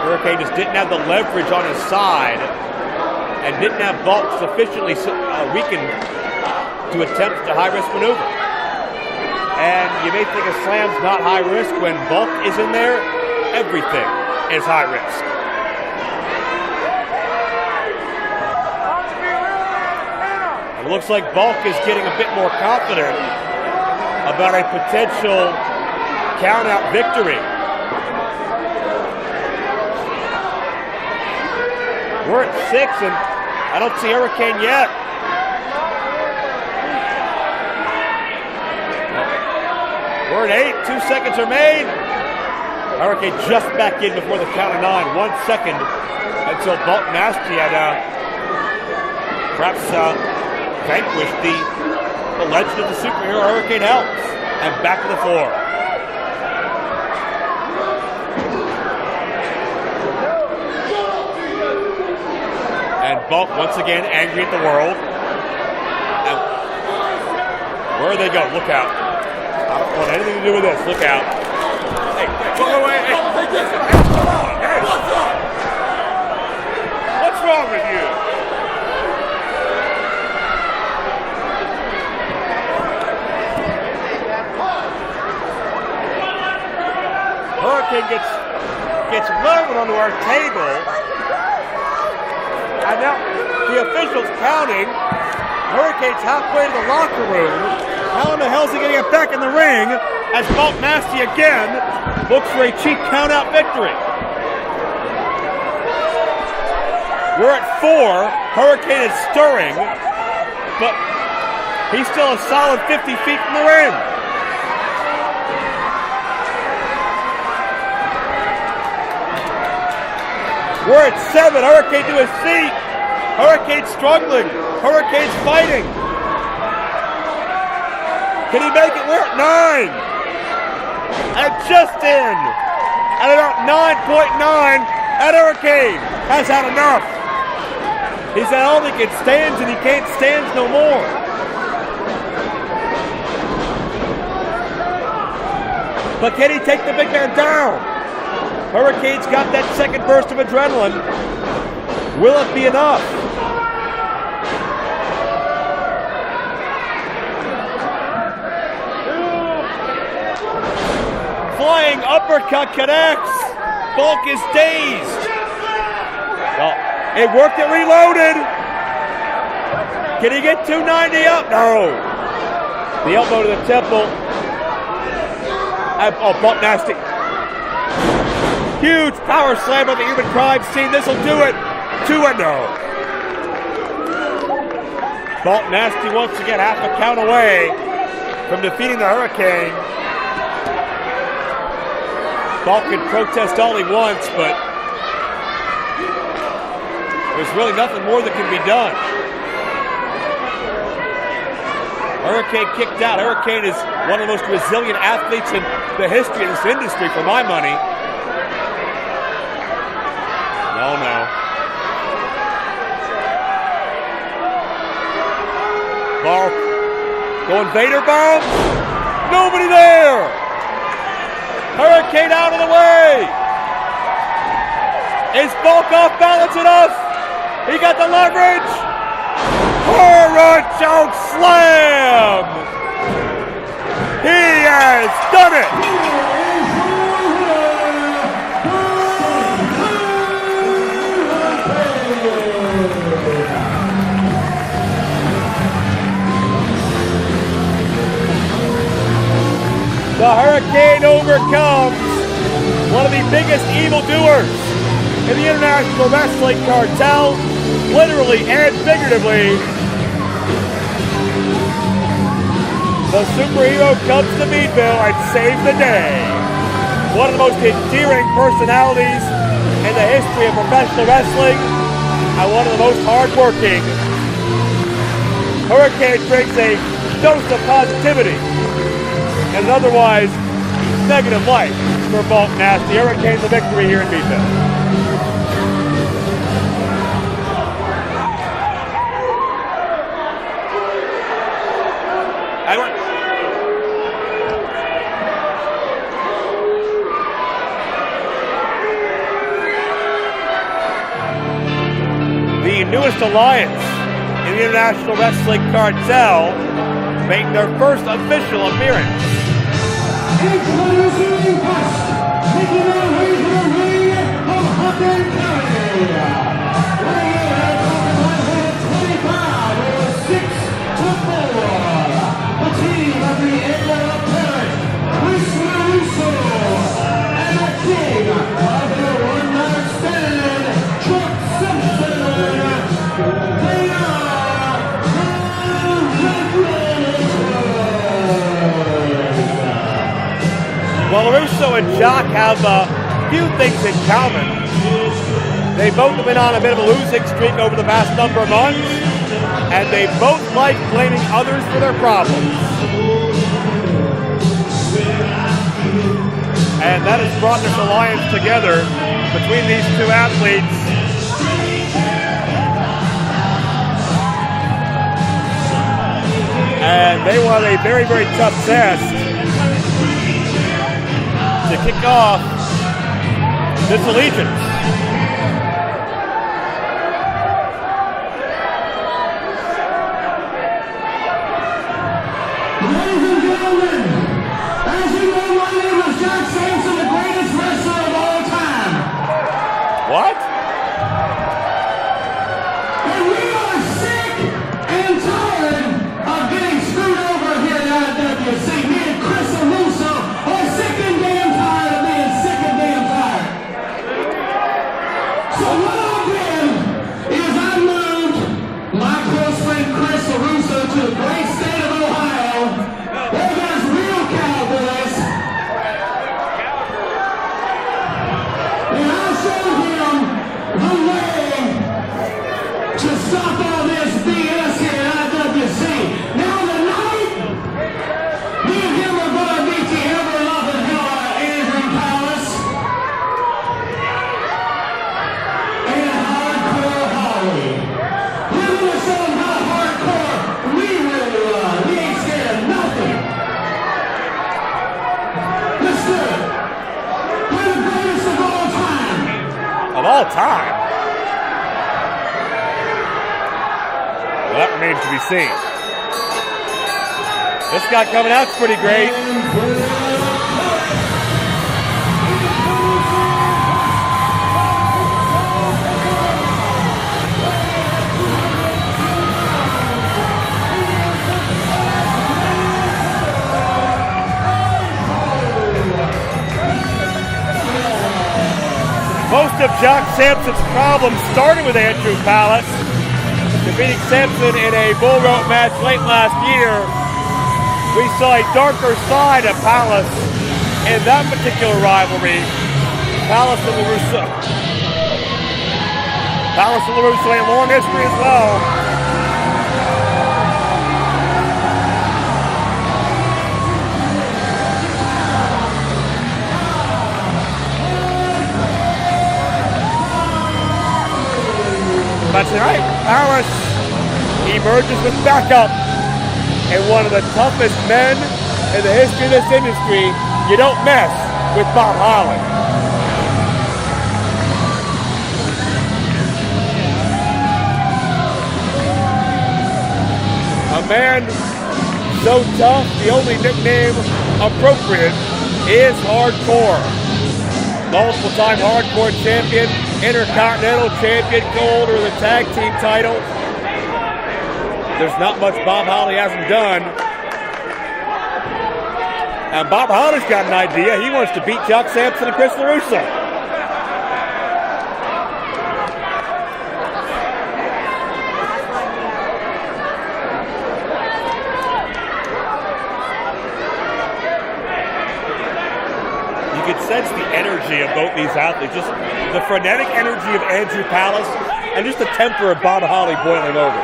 Hurricane just didn't have the leverage on his side and didn't have Bulk sufficiently weakened to attempt the high-risk maneuver. And you may think a slam's not high risk. When Bulk is in there, everything is high risk. It looks like Bulk is getting a bit more confident about a potential count-out victory. We're at 6, and I don't see Hurricane yet. We're at 8, 2 seconds are made. Hurricane just back in before the count of 9. 1 second until Bulk Nasty had perhaps vanquished the legend of the superhero Hurricane Helms. And back to the floor. And Bulk once again angry at the world. And where they go? Look out. I don't want anything to do with this. Look out. Hey, Wait. Come on, hey. What's up? What's wrong with you? Hurricane gets lowered onto our table. And now the official's counting. Hurricane's halfway to the locker room. How in the hell is he going to get back in the ring as Bulk Nasty again looks for a cheap count-out victory? We're at 4. Hurricane is stirring, but he's still a solid 50 feet from the ring. We're at 7. Hurricane to his feet. Hurricane's struggling. Hurricane's fighting. Can he make it? We're at 9. And just in. At about 9.9, that Hurricane has had enough. He's at all he can stands and he can't stand no more. But can he take the big man down? Hurricane's got that second burst of adrenaline. Will it be enough? Flying uppercut connects. Bulk is dazed. Well, it worked, it reloaded. Can he get 290 up? No. The elbow to the temple. Oh, Bulk Nasty. Huge power slam on the human crime scene. This will do it. 2-0. Bulk Nasty wants to get half a count away from defeating the Hurricane. Bulk can protest all he wants, but there's really nothing more that can be done. Hurricane kicked out. Hurricane is one of the most resilient athletes in the history of this industry, for my money. No. Bulk going Vader bomb. Nobody there. Hurricane out of the way. Is Bulk off balance enough? He got the leverage. Horror choke slam. He has done it. The Hurricane overcomes one of the biggest evildoers in the International Wrestling Cartel, literally and figuratively. The superhero comes to Meadville and saves the day. One of the most endearing personalities in the history of professional wrestling, and one of the most hardworking. Hurricane brings a dose of positivity and an otherwise negative life for Bulk Nasty. Hurricane's a victory here in Meadville. The newest alliance in the International Wrestling Cartel making their first official appearance. Introducing first, making their way to the ring from Hudson County. Weighing at 125 over 6'4". The team of the Edward Parent, LeRusso, and the king of the one-night stand, Samson. They are Well, LeRusso and Jock have a few things in common. They both have been on a bit of a losing streak over the past number of months, and they both like blaming others for their problems. And that has brought this alliance together between these two athletes. And they will have a very, very tough test to kick off this allegiance. Ladies and gentlemen, as you know, my name is Samson, the greatest wrestler of all time. What? And we are sick and tired of getting screwed over here at IWC. Me and LeRusso are sick and damn tired of being sick and damn tired. So what I did is I moved my close friend LeRusso to the great state of Ohio, where there's real cowboys. And I showed him the way to stop all this BS here at IWC. Now tonight, me and him are going to beat the ever-loving hell out of Andrew Palace and Hardcore Holly. We're going to show him how hardcore we really are. We ain't scared of nothing. Let's do it. We're the greatest of all time. Of all time? Well, that remains to be seen. This guy coming out's pretty great. Most of Jock Samson's problems started with Andrew Palace, defeating Samson in a bull rope match late last year. We saw a darker side of Palace in that particular rivalry. Palace and LeRusso. Palace and LeRusso a long history as well. But tonight, Palace emerges with backup, and one of the toughest men in the history of this industry. You don't mess with Bob Holly. A man so tough, the only nickname appropriate is Hardcore. Multiple-time Hardcore champion, Intercontinental champion, gold or the tag team title. There's not much Bob Holly hasn't done. And Bob Holly's got an idea. He wants to beat Jock Samson and LeRusso. You could sense the energy of both these athletes, just the frenetic energy of Andrew Palace and just the temper of Bob Holly boiling over.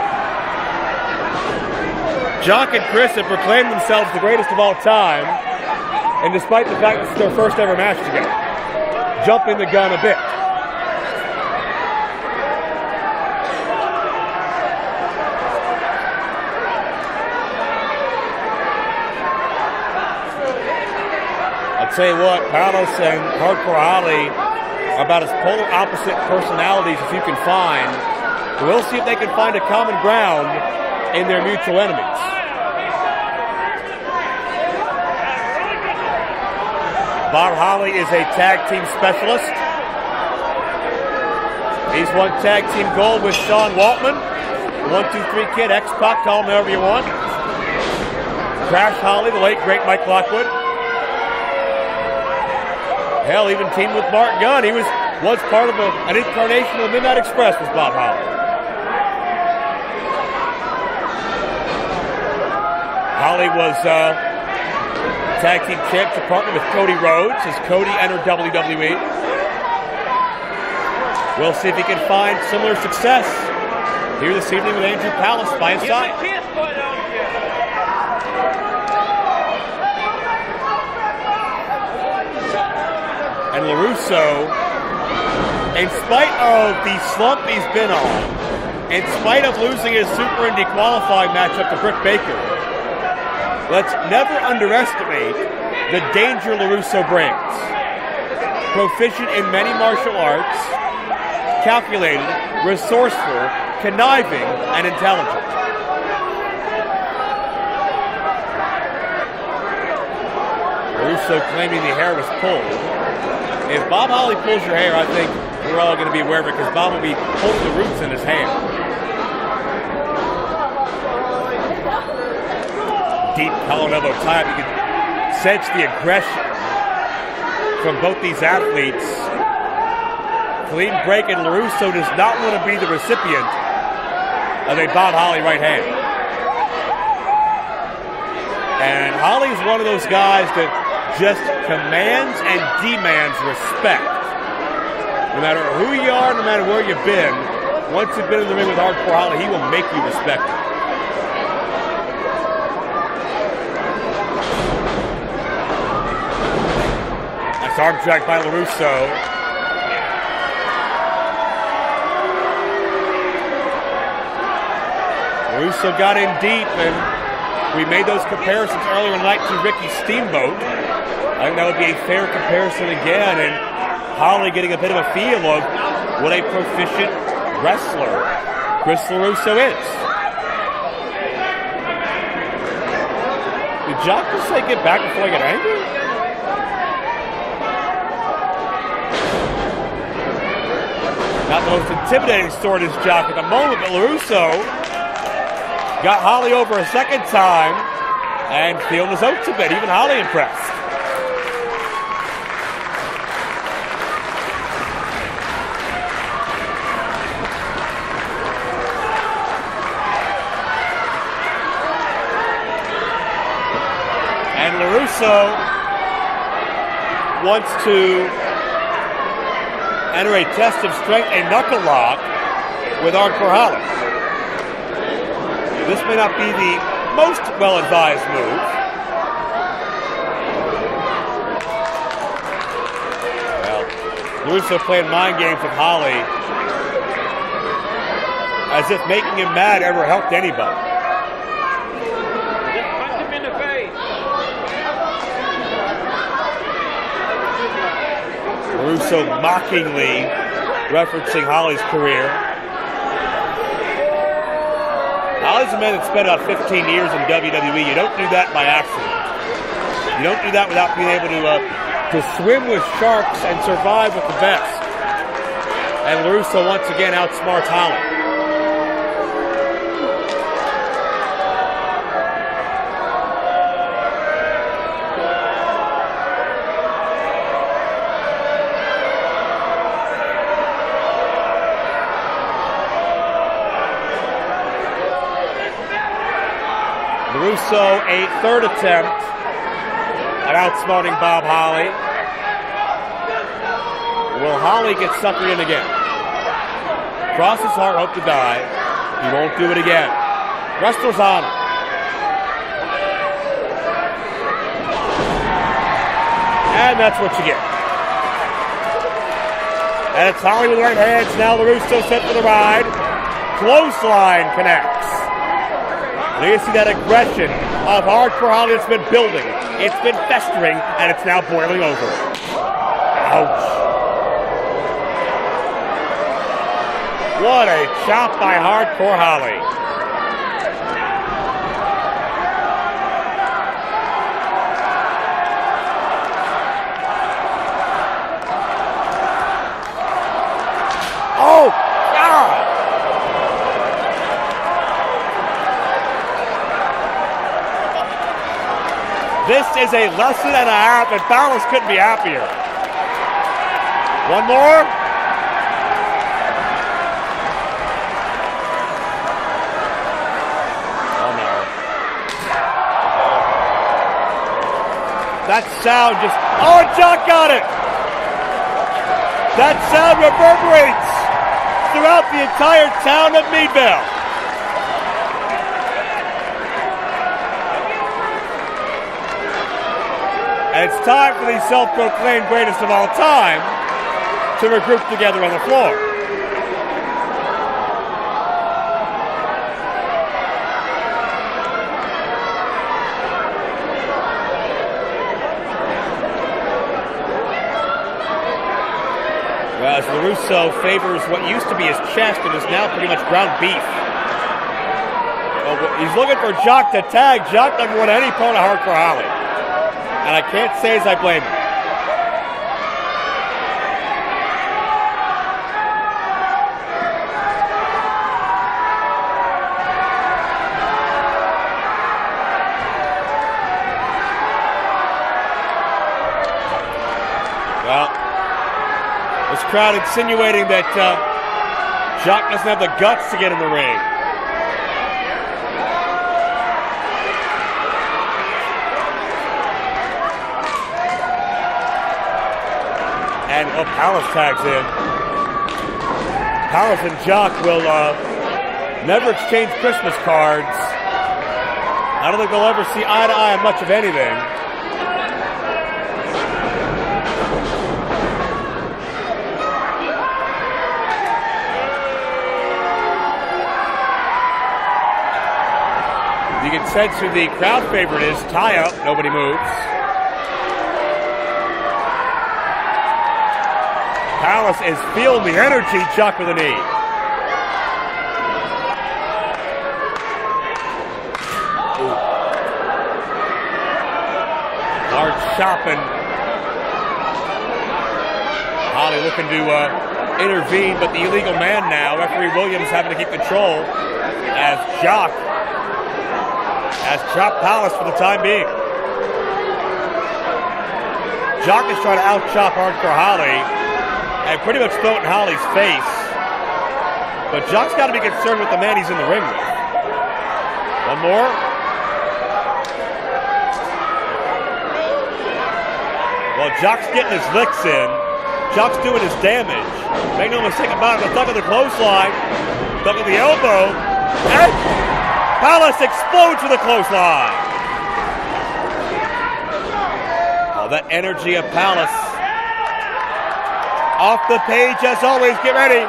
Jock and Chris have proclaimed themselves the greatest of all time, and despite the fact this is their first ever match together, jumping the gun a bit. I'll tell you what, Palace and Hardcore Holly are about as polar opposite personalities as you can find. We'll see if they can find a common ground in their mutual enemies. Bob Holly is a tag team specialist. He's won tag team gold with Sean Waltman, the 1-2-3 Kid, X-Pac, call him however you want. Crash Holly, the late great Mike Lockwood. Hell, even teamed with Mark Gunn. He was once part of an incarnation of the Midnight Express with Bob Holly. Holly was tag team champ to partner with Cody Rhodes as Cody entered WWE. We'll see if he can find similar success here this evening with Andrew Palace by his side. And LeRusso, in spite of the slump he's been on, in spite of losing his Super Indy qualifying matchup to Britt Baker, let's never underestimate the danger LeRusso brings. Proficient in many martial arts, calculated, resourceful, conniving, and intelligent. LeRusso claiming the hair was pulled. If Bob Holly pulls your hair, I think we're all going to be aware of it because Bob will be holding the roots in his hair. Deep collar elbow tie. You can sense the aggression from both these athletes. Clean break, and LeRusso does not want to be the recipient of a Bob Holly right hand. And Holly's one of those guys that just commands and demands respect. No matter who you are, no matter where you've been, once you've been in the ring with Hardcore Holly, he will make you respect him. Nice arm drag by LeRusso. LeRusso got in deep, and we made those comparisons earlier in the night to Ricky Steamboat. I think that would be a fair comparison again, and Holly getting a bit of a feel of what a proficient wrestler Chris LeRusso is. Did Jock just say get back before I get angry? Not the most intimidating sword is Jock at the moment, but LeRusso got Holly over a second time and feeling his oats a bit. Even Holly impressed. And LeRusso wants to enter a test of strength, a knuckle lock with Hardcore Holly. This may not be the most well-advised move. Well, LeRusso playing mind games with Holly as if making him mad ever helped anybody. Just punch him in the face. LeRusso mockingly referencing Holly's career. Holly's a man that spent about 15 years in WWE. You don't do that by accident. You don't do that without being able to swim with sharks and survive with the best. And LeRusso once again outsmarts Holly. LeRusso, a third attempt at outsmarting Bob Holly. Will Holly get suckered in again? Cross his heart, hope to die. He won't do it again. Wrestler's honor. And that's what you get. And it's Holly with right hands. Now LeRusso set for the ride. Clothesline connects. And you see that aggression of Hardcore Holly that's been building. It's been festering, and it's now boiling over. Ouch. What a chop by Hardcore Holly. Oh, God. This is a lesson and a half, and Ballas couldn't be happier. One more. Oh, no. That sound just... Oh, Jock got it! That sound reverberates throughout the entire town of Meadville. And it's time for the self-proclaimed greatest of all time to regroup together on the floor. Whereas LeRusso favors what used to be his chest and is now pretty much ground beef. He's looking for Jock to tag. Jock doesn't want any part of Hardcore Holly. And I can't say as I blame him. Well, this crowd insinuating that Jock doesn't have the guts to get in the ring. And Palace tags in. Palace and Jock will never exchange Christmas cards. I don't think they'll ever see eye to eye on much of anything. You can sense who the crowd favorite is. Tie up, nobody moves. Palace is feeling the energy. Jock with a knee. Ooh. Hard chopping. Holly looking to intervene, but the illegal man now. Referee Williams having to keep control as Jock has chopped Palace for the time being. Jock is trying to out-chop Hardcore Holly and pretty much throw it in Holly's face. But Jock's got to be concerned with the man he's in the ring with. One more. Well, Jock's getting his licks in. Jock's doing his damage. Make no mistake about it, the duck of the clothesline, duck of the elbow, and Palace explodes with a clothesline. Oh, that energy of Palace. Off the page as always, get ready.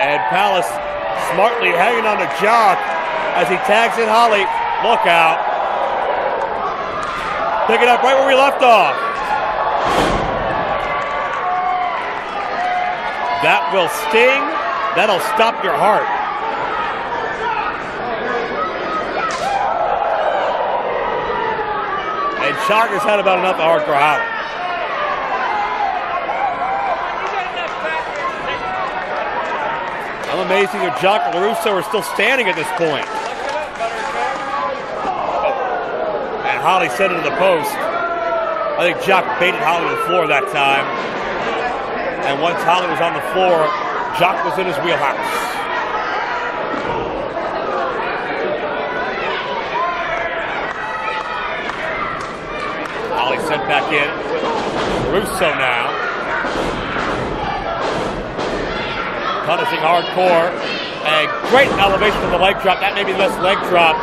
And Palace smartly hanging on to Jock as he tags in Holly. Look out. Pick it up right where we left off. That will sting. That'll stop your heart. And Jock has had about enough of Hardcore Holly. I'm amazed either Jock or LeRusso are still standing at this point. And Holly sent it to the post. I think Jock baited Holly to the floor that time. And once Holly was on the floor, Jock was in his wheelhouse. Holly sent back in. LeRusso now. Punishing Hardcore. A great elevation of the leg drop. That may be the best leg drop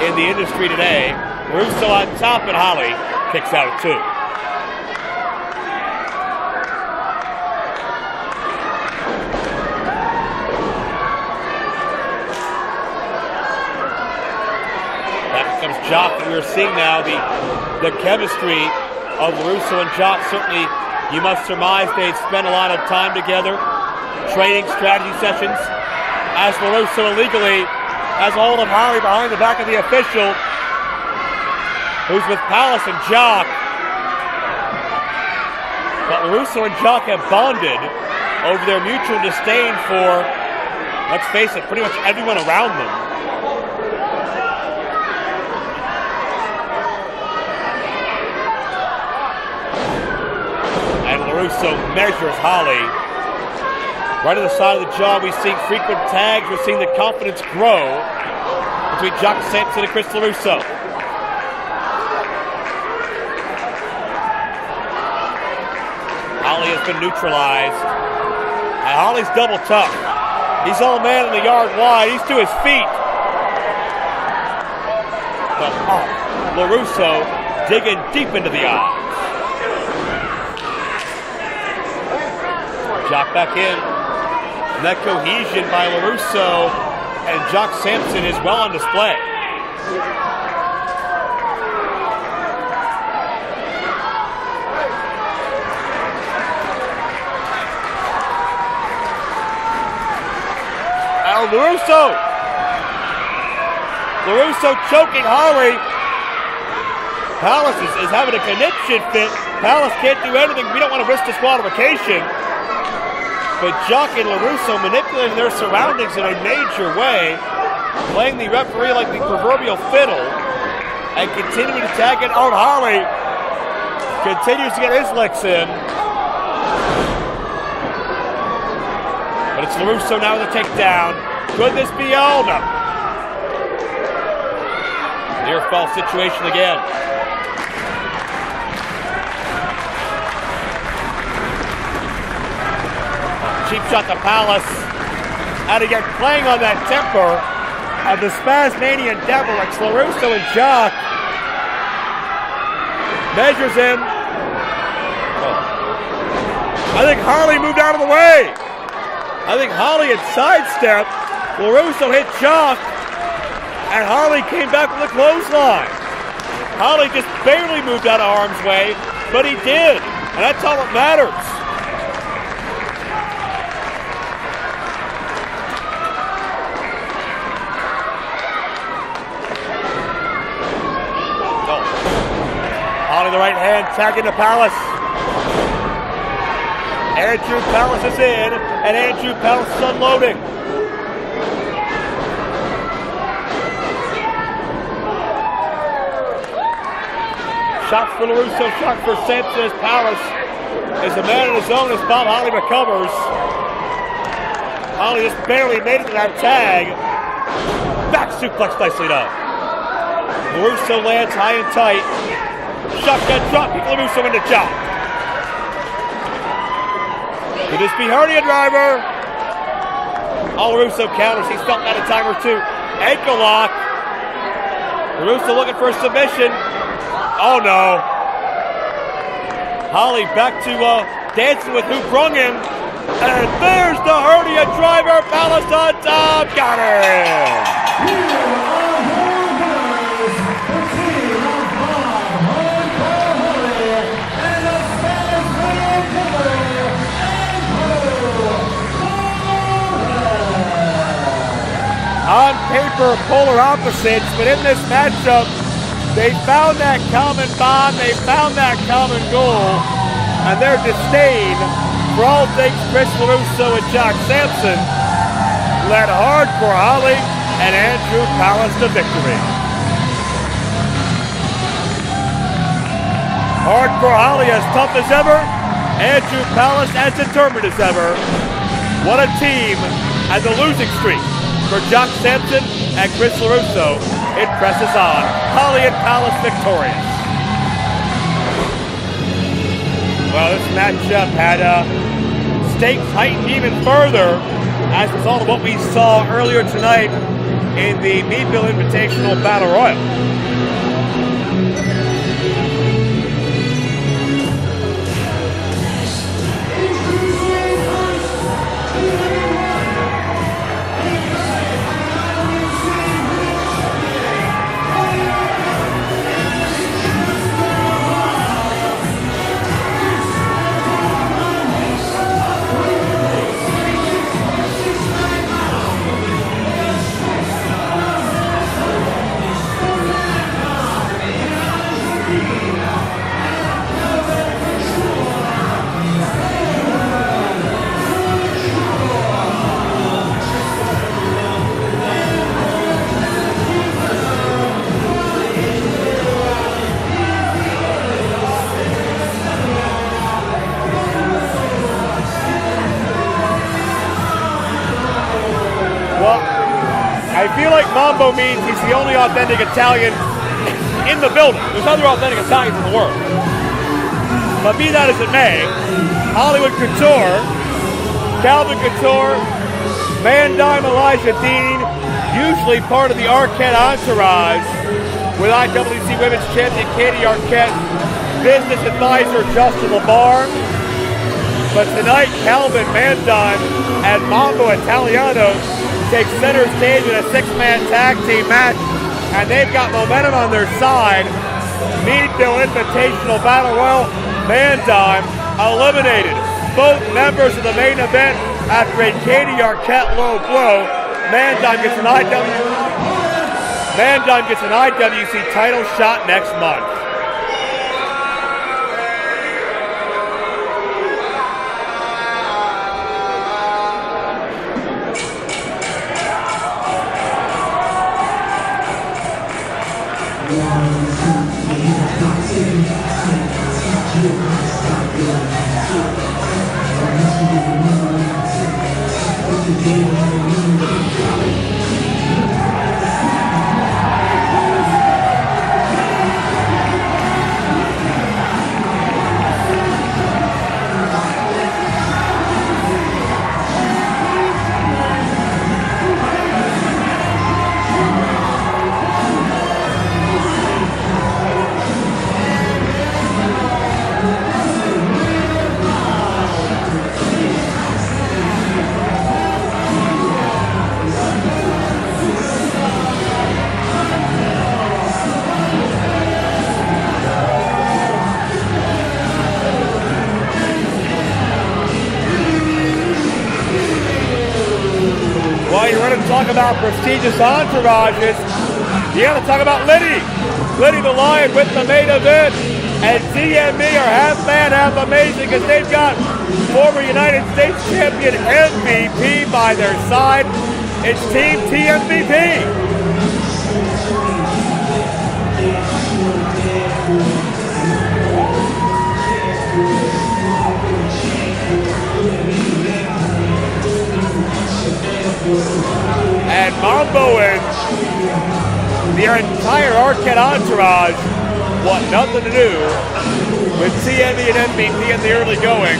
in the industry today. LeRusso on top, and Holly kicks out at 2. Back comes Jock, and we're seeing now the chemistry of LeRusso and Jock. Certainly, you must surmise they'd spent a lot of time together, training strategy sessions, as LeRusso illegally has a hold of Holly behind the back of the official, who's with Palace and Jock. But LeRusso and Jock have bonded over their mutual disdain for, let's face it, pretty much everyone around them. And LeRusso measures Holly. Right to the side of the jaw, we've seen frequent tags. We're seeing the confidence grow between Jock Samson and Chris LeRusso. Holly has been neutralized. And Holly's double tough. He's all man in the yard wide. He's to his feet. But LeRusso digging deep into the eyes. Jock back in. And that cohesion by LeRusso and Jock Samson is well on display. LeRusso choking Harley. Palace is having a conniption fit. Palace can't do anything. We don't want to risk disqualification. But Jock and LeRusso manipulating their surroundings in a major way, playing the referee like the proverbial fiddle, and continuing to tag it on Harley. Continues to get his licks in. But it's LeRusso now with a takedown. Could this be all? No. Near fall situation again. Cheap shot to Palace. And again, playing on that temper of the Spasmanian Devilics, LeRusso and Jock. Measures him. I think Harley moved out of the way. I think Harley had sidestepped. LeRusso hit Jock. And Harley came back with a clothesline. Harley just barely moved out of harm's way, but he did. And that's all that matters. Harley the right hand, tagging to Palace. Andrew Palace is in, and Andrew Palace is unloading. Shot for LeRusso, shot for Samson as Palace is a man in his own as Bob Holly recovers. Holly just barely made it to that tag. Back suplex nicely done. LeRusso lands high and tight. Shotgun drop, kick LeRusso into Jock. Could this be hernia driver? All LeRusso counters, he's felt that a time or two. Ankle lock. LeRusso looking for a submission. Oh no. Holly back to dancing with who brung him. And there's the hernia driver. Palace on top. Got him. On paper, polar opposites, but in this matchup, they found that common bond, they found that common goal, and their disdain for all things Chris LeRusso and Jock Samson led Hardcore Holly and Andrew Palace to victory. Hardcore Holly as tough as ever, Andrew Palace as determined as ever. What a team, and the losing streak for Jock Samson and Chris LeRusso, it presses on. Holly and Palace victorious. Well, this matchup had stakes heightened even further as a result of what we saw earlier tonight in the Meadville Invitational Battle Royal. I feel like Mambo means he's the only authentic Italian in the building. There's other authentic Italians in the world. But be that as it may, Hollywood Couture, Calvin Couture, Van Dime Elijah Dean, usually part of the Arquette entourage, with IWC Women's Champion Katie Arquette, business advisor Justin LaBar, But tonight, Calvin, Mandime, and Mambo Italiano take center stage in a 6-man tag team match, and they've got momentum on their side. Meadville Invitational Battle Royal, Mandime eliminated both members of the main event after a Katie Arquette low blow. Mandime gets an IWC title shot next month. Talk about prestigious entourages. You got to talk about Liddy. Liddy the Lion with the main event. And TME are half man, half amazing because they've got former United States champion MVP by their side. It's Team TMVP. And Mambo and their entire Arquette entourage want nothing to do with TME and MVP in the early going.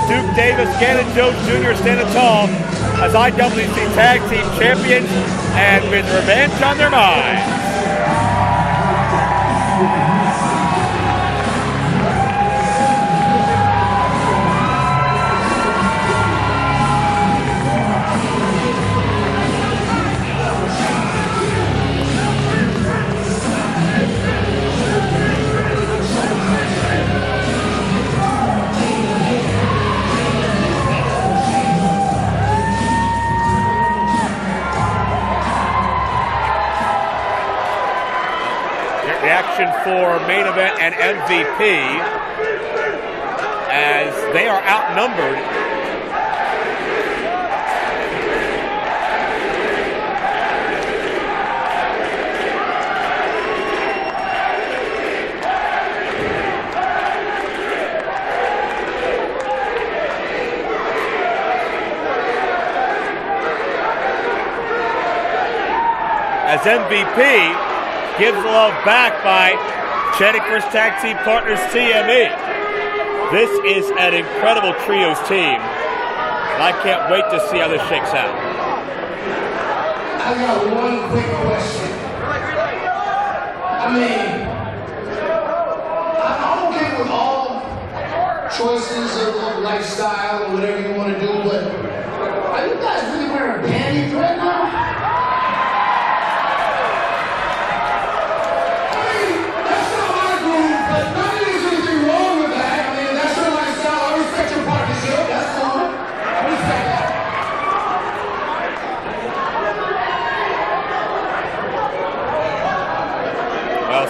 Duke Davis, Ganon Jones Jr. standing tall as IWC Tag Team Champions and with revenge on their minds. For main event and MVP as they are outnumbered. As MVP gives the love back by shedding for his tag team partners TME. This is an incredible trios team, and I can't wait to see how this shakes out. I got one quick question. I mean, I'm okay with all choices of lifestyle or whatever you want to do, but are you guys really wearing panties right now?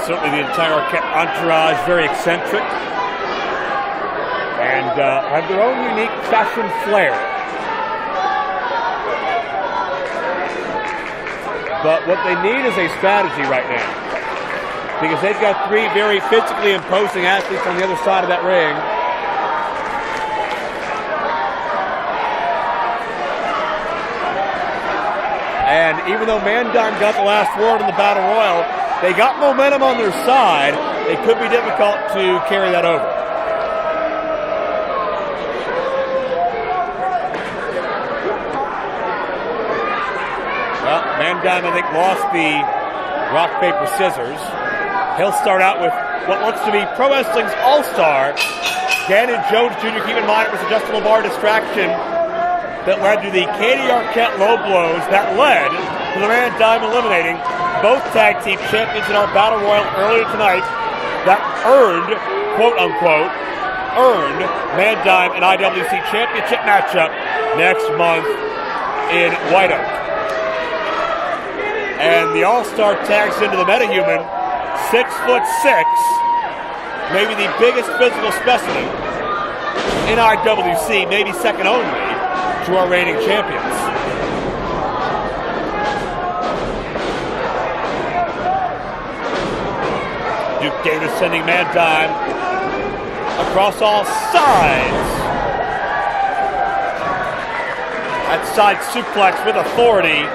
Certainly the entire entourage very eccentric and have their own unique fashion flair. But what they need is a strategy right now because they've got three very physically imposing athletes on the other side of that ring. And even though Mandime got the last word in the Battle Royal, they got momentum on their side. It could be difficult to carry that over. Well, Mandime, I think, lost the rock, paper, scissors. He'll start out with what looks to be Pro Wrestling's all-star, Ganon Jones Jr., keep in mind it was a Justin LeBar distraction that led to the Katie Arquette low blows that led to the Van Dime eliminating both tag team champions in our Battle Royal earlier tonight that earned, quote unquote, earned Van Dime an IWC Championship matchup next month in White Oak. And the All-Star tags into the metahuman, 6'6", maybe the biggest physical specimen in IWC, maybe second only to our reigning champions. Duggan is sending Van Dime across all sides. That side suplex with authority.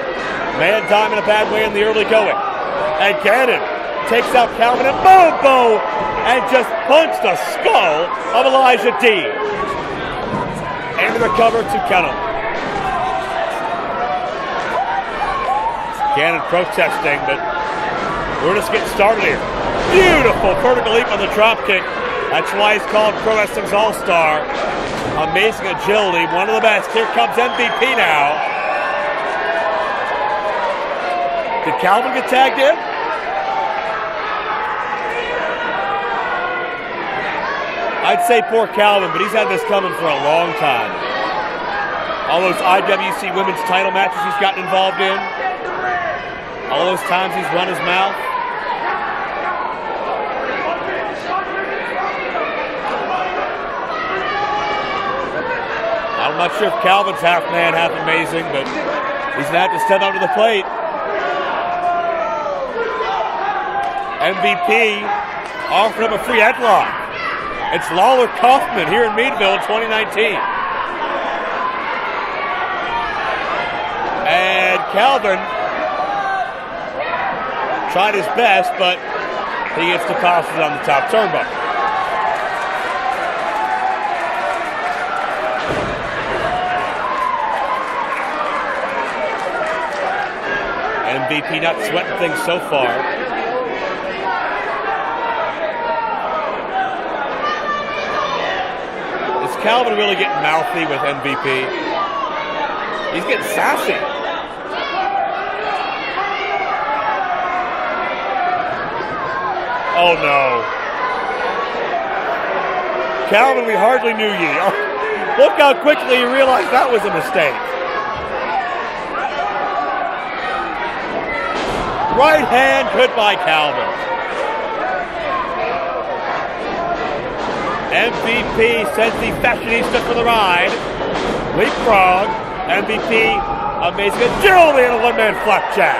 Van Dime in a bad way in the early going. And Ganon takes out Calvin and Mambo and just punched the skull of Elijah D. And the recover to Ganon. Ganon protesting, but we're just getting started here. Beautiful vertical leap on the dropkick. That's why he's called Pro Wrestling's All-Star. Amazing agility, one of the best. Here comes MVP now. Did Calvin get tagged in? I'd say poor Calvin, but he's had this coming for a long time. All those IWC women's title matches he's gotten involved in. All those times he's run his mouth. I'm not sure if Calvin's half man, half amazing, but he's going to have to step up to the plate. MVP offering up a free headlock. It's Lawler Kaufman here in Meadville in 2019. And Calvin tried his best, but he gets the caution on the top turnbuckle. MVP not sweating things so far. Is Calvin really getting mouthy with MVP? He's getting sassy. Oh no. Calvin, we hardly knew ye. Oh, look how quickly you realized that was a mistake. Right hand, goodbye, Calvin. MVP sends the fashionista for the ride. Leapfrog. MVP, amazing agility in a one-man flapjack.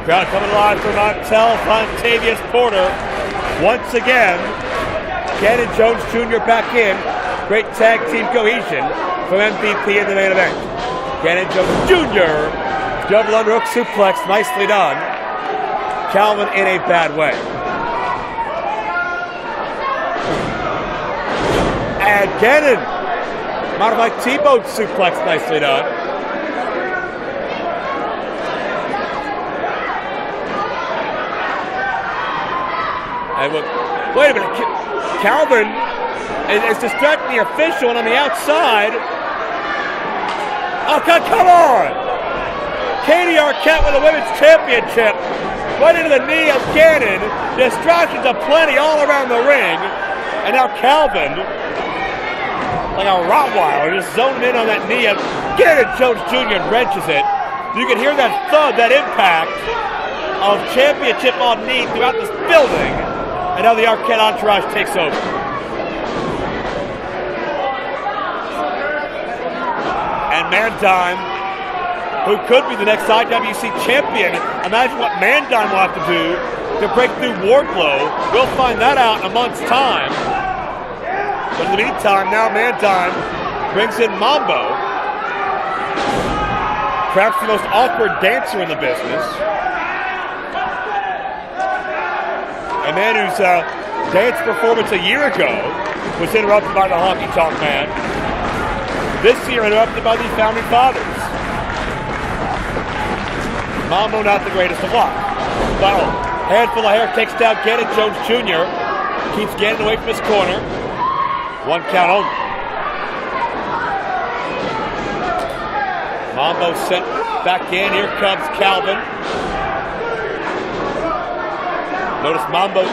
Crowd coming live from Montel Fontavious Porter. Once again, Ganon Jones Jr. back in. Great tag team cohesion from MVP in the main event. Ganon Jones Jr. Double underhook suplex, nicely done. Calvin in a bad way. And Ganon, modified T-bone suplex, nicely done. And wait a minute, Calvin is distracting the official, and on the outside, oh, come on! Katie Arquette with the women's championship, right into the knee of Ganon. Distractions aplenty all around the ring, and now Calvin, like a Rottweiler, just zoning in on that knee of Ganon Jones Jr. and wrenches it. You can hear that thud, that impact of championship on knee throughout this building. And now the Arquette entourage takes over. And Van Dime, who could be the next IWC champion, imagine what Van Dime will have to do to break through Wardlow. We'll find that out in a month's time. But in the meantime, now Van Dime brings in Mambo, perhaps the most awkward dancer in the business. A man whose dance performance a year ago was interrupted by the Honky Tonk Man. This year interrupted by the Founding Fathers. Mambo not the greatest of luck. But handful of hair takes down Ganon Jones Jr. Keeps Ganon away from his corner. 1 count only. Mambo sent back in. Here comes Calvin. Notice Mambo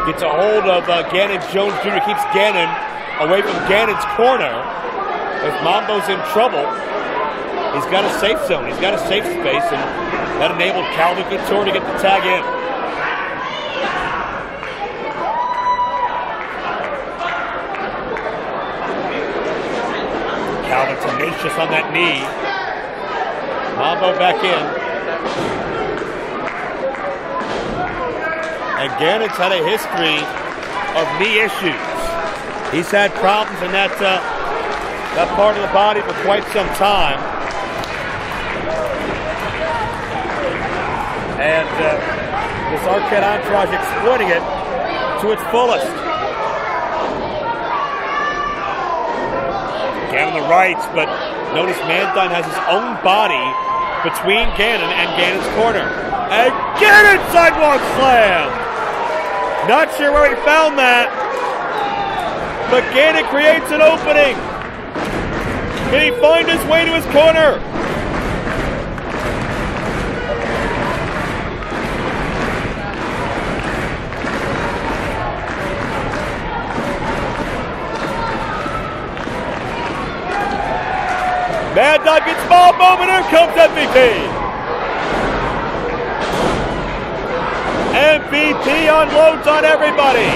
gets a hold of Ganon Jones Jr. Keeps Ganon away from Ganon's corner. If Mambo's in trouble, he's got a safe zone. He's got a safe space, and that enabled Calvin Couture to get the tag in. Calvin tenacious on that knee. Mambo back in. And Ganon's had a history of knee issues. He's had problems in that part of the body for quite some time. And this Arquette entourage exploiting it to its fullest. Ganon the right, but notice Mantine has his own body between Ganon and Ganon's corner. And Ganon sidewalk slam! Not sure where he found that, but Ganon creates an opening. Can he find his way to his corner? Mad Dog gets Mambo, and here comes MVP. MVP unloads on everybody.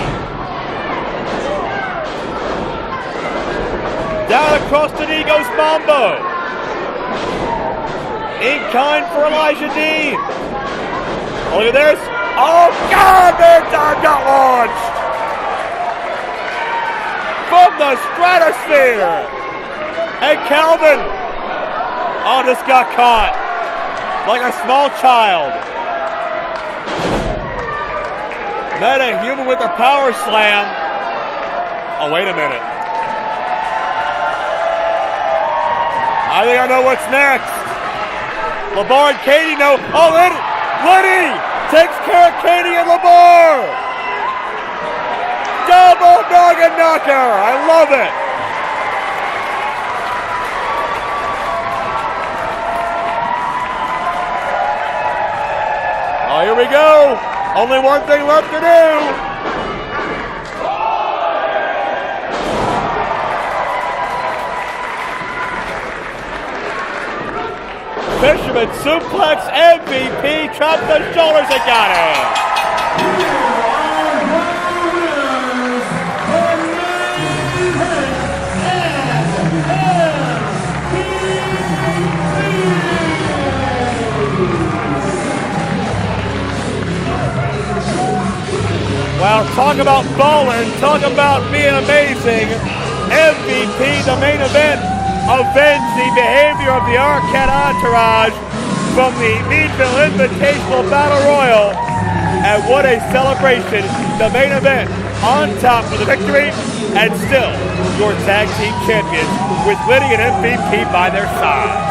Down across the knee goes Mambo. In kind for Elijah Dean. Look at this. Oh, God, Mad Dog got launched from the stratosphere. And Calvin. Oh, this got caught like a small child. Meta-human with a power slam. Oh, wait a minute. I think I know what's next. LeBar and Katie know. Oh, Liddy takes care of Katie and LeBar. Double Duggan knocker. I love it. Oh, here we go. Only one thing left to do. Fisherman suplex MVP, chopped the shoulders and got it. Well, talk about ballin', talk about being amazing. MVP, the main event, avenged the behavior of the Arquette entourage from the Meadville Invitational Battle Royal. And what a celebration. The main event on top for the victory, and still your tag team champions with Liddy and MVP by their side.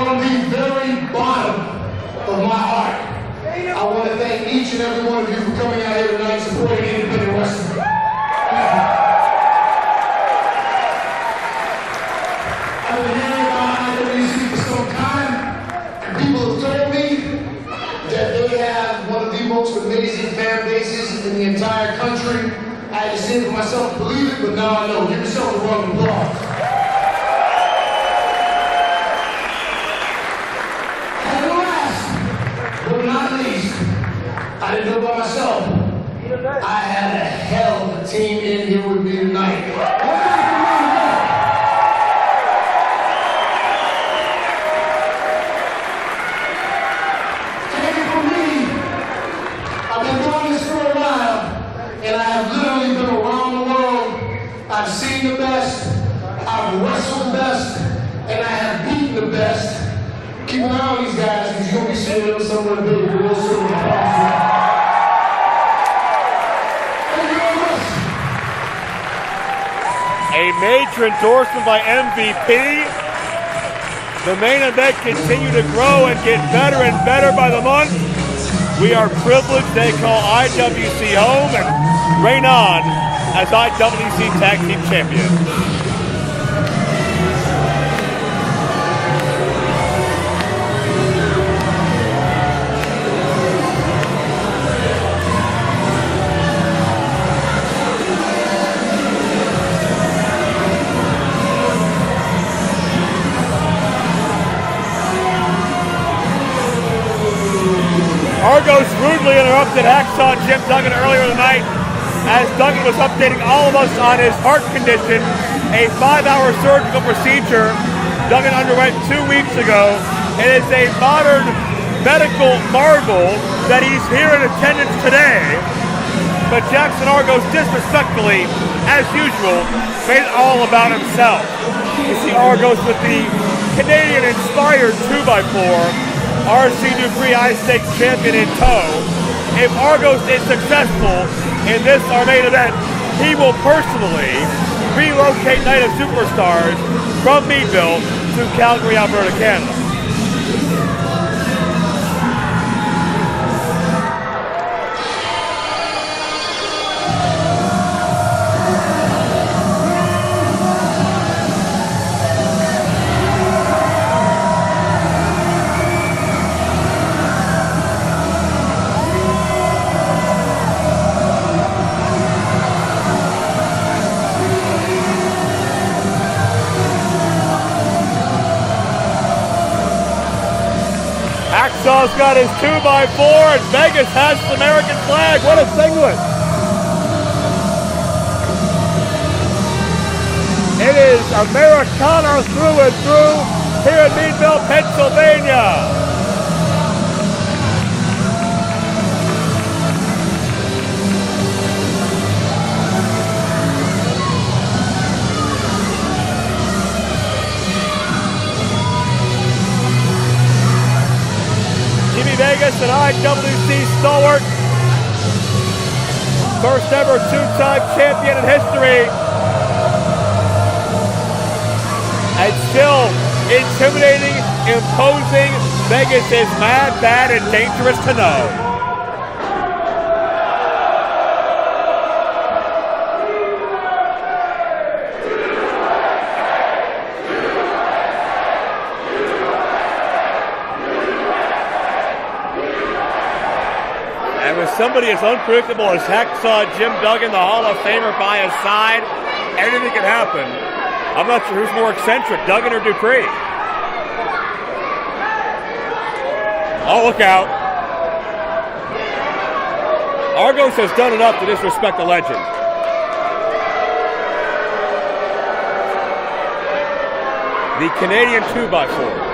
from the very bottom of my heart, I want to thank each and every one of you for coming out here tonight supporting independent wrestling. I've been hearing about IWC for some time, and people have told me that they have one of the most amazing fan bases in the entire country. I had to see it for myself to believe it, but now I know. Give yourself a round of applause. And last, but not least, I didn't do it by myself. I had a hell of a team in here with me tonight. Take it from me. I've been doing this for a while, and I have literally been around the world. I've seen the best, I've wrestled the best, and I have beaten the best. Keep an eye on these guys, because you're going to be seeing them somewhere big real soon. A major endorsement by MVP. The main event continue to grow and get better and better by the month. We are privileged they call IWC home and reign on as IWC Tag Team Champions. Argos rudely interrupted Hacksaw Jim Duggan earlier tonight as Duggan was updating all of us on his heart condition, a 5-hour surgical procedure Duggan underwent 2 weeks ago. It is a modern medical marvel that he's here in attendance today, but Jaxon Argos disrespectfully, as usual, made it all about himself. You see Argos with the Canadian-inspired 2x4, RC Dupree High Stakes champion in tow. If Argos is successful in this our main event, he will personally relocate Night of Superstars from Meadville to Calgary, Alberta, Canada. Hacksaw's got his 2x4 and Vegas has the American flag. What a singlet. It is Americana through and through here in Meadville, Pennsylvania. Vegas, an IWC stalwart, first ever 2-time champion in history, and still intimidating, imposing. Vegas is mad, bad, and dangerous to know. Somebody as unpredictable as Hacksaw Jim Duggan, the Hall of Famer, by his side, anything can happen. I'm not sure who's more eccentric, Duggan or Dupree. Oh, look out. Argos has done enough to disrespect the legend. The Canadian 2x4.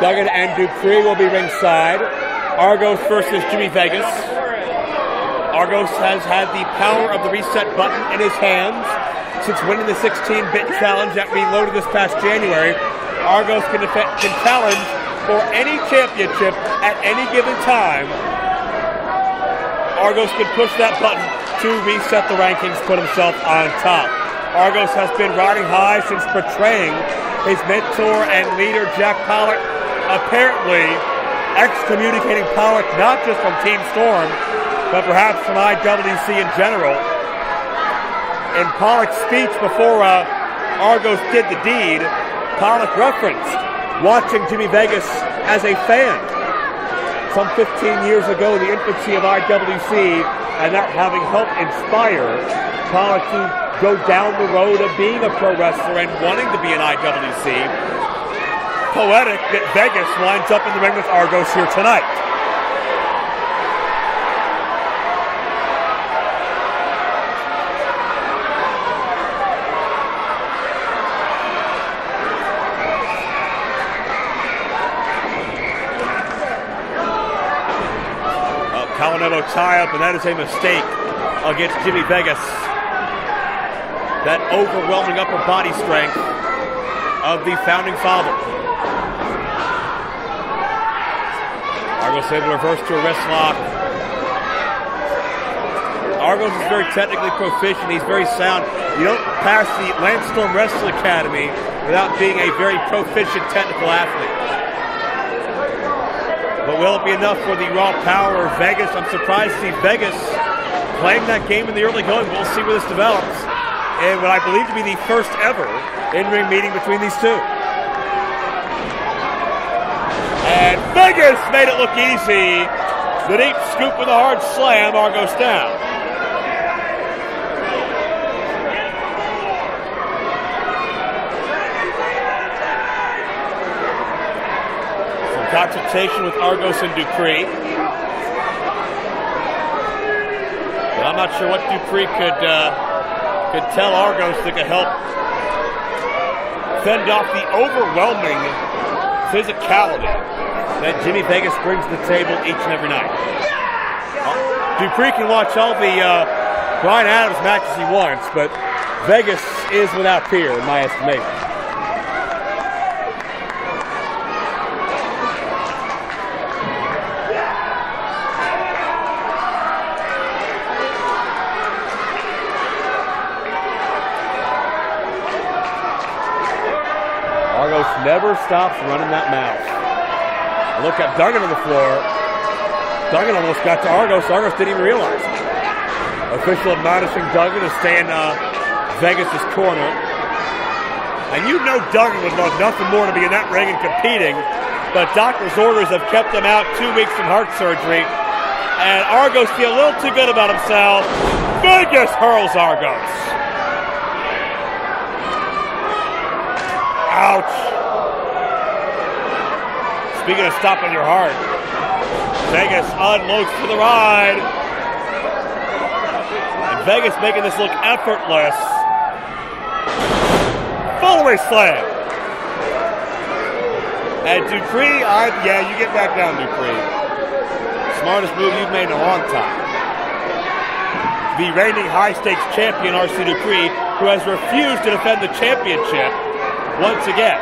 Duggan and Dupree will be ringside. Argos versus Jimmy Vegas. Argos has had the power of the reset button in his hands since winning the 16-bit challenge that reloaded this past January. Argos can challenge for any championship at any given time. Argos can push that button to reset the rankings, put himself on top. Argos has been riding high since betraying his mentor and leader, Jack Pollock, apparently excommunicating Pollock not just from Team Storm, but perhaps from IWC in general. In Pollock's speech before Argos did the deed, Pollock referenced watching Jimmy Vegas as a fan some 15 years ago, the infancy of IWC, and that having helped inspire Pollock to go down the road of being a pro wrestler and wanting to be an IWC. Poetic that Vegas lines up in the ring with Argos here tonight. Calinello tie-up, and that is a mistake against Jimmy Vegas. That overwhelming upper body strength of the founding father. Argos able to reverse to a wrist lock. Argos is very technically proficient. He's very sound. You don't pass the Landstorm Wrestling Academy without being a very proficient technical athlete. But will it be enough for the raw power of Vegas? I'm surprised to see Vegas playing that game in the early going. We'll see where this develops. And what I believe to be the first ever in-ring meeting between these two. And Vegas made it look easy. The deep scoop with a hard slam. Argos down. Consultation with Argos and Dupree. But I'm not sure what Dupree could tell Argos that could help fend off the overwhelming physicality that Jimmy Vegas brings to the table each and every night. Dupree can watch all the Bryan Adams matches he wants, but Vegas is without peer in my estimation. Never stops running that mouth. Look at Duggan on the floor. Duggan almost got to Argos. Argos didn't even realize it. Official admonishing Duggan to stay in Vegas' corner. And you know Duggan would love nothing more to be in that ring and competing, but doctor's orders have kept him out 2 weeks from heart surgery. And Argos feel a little too good about himself. Vegas hurls Argos. Ouch. Speaking of stopping your heart, Vegas unloads for the ride. And Vegas making this look effortless. Follow-away slam. And Dupree, yeah, you get back down, Dupree. Smartest move you've made in a long time. The reigning high-stakes champion, RC Dupree, who has refused to defend the championship once again.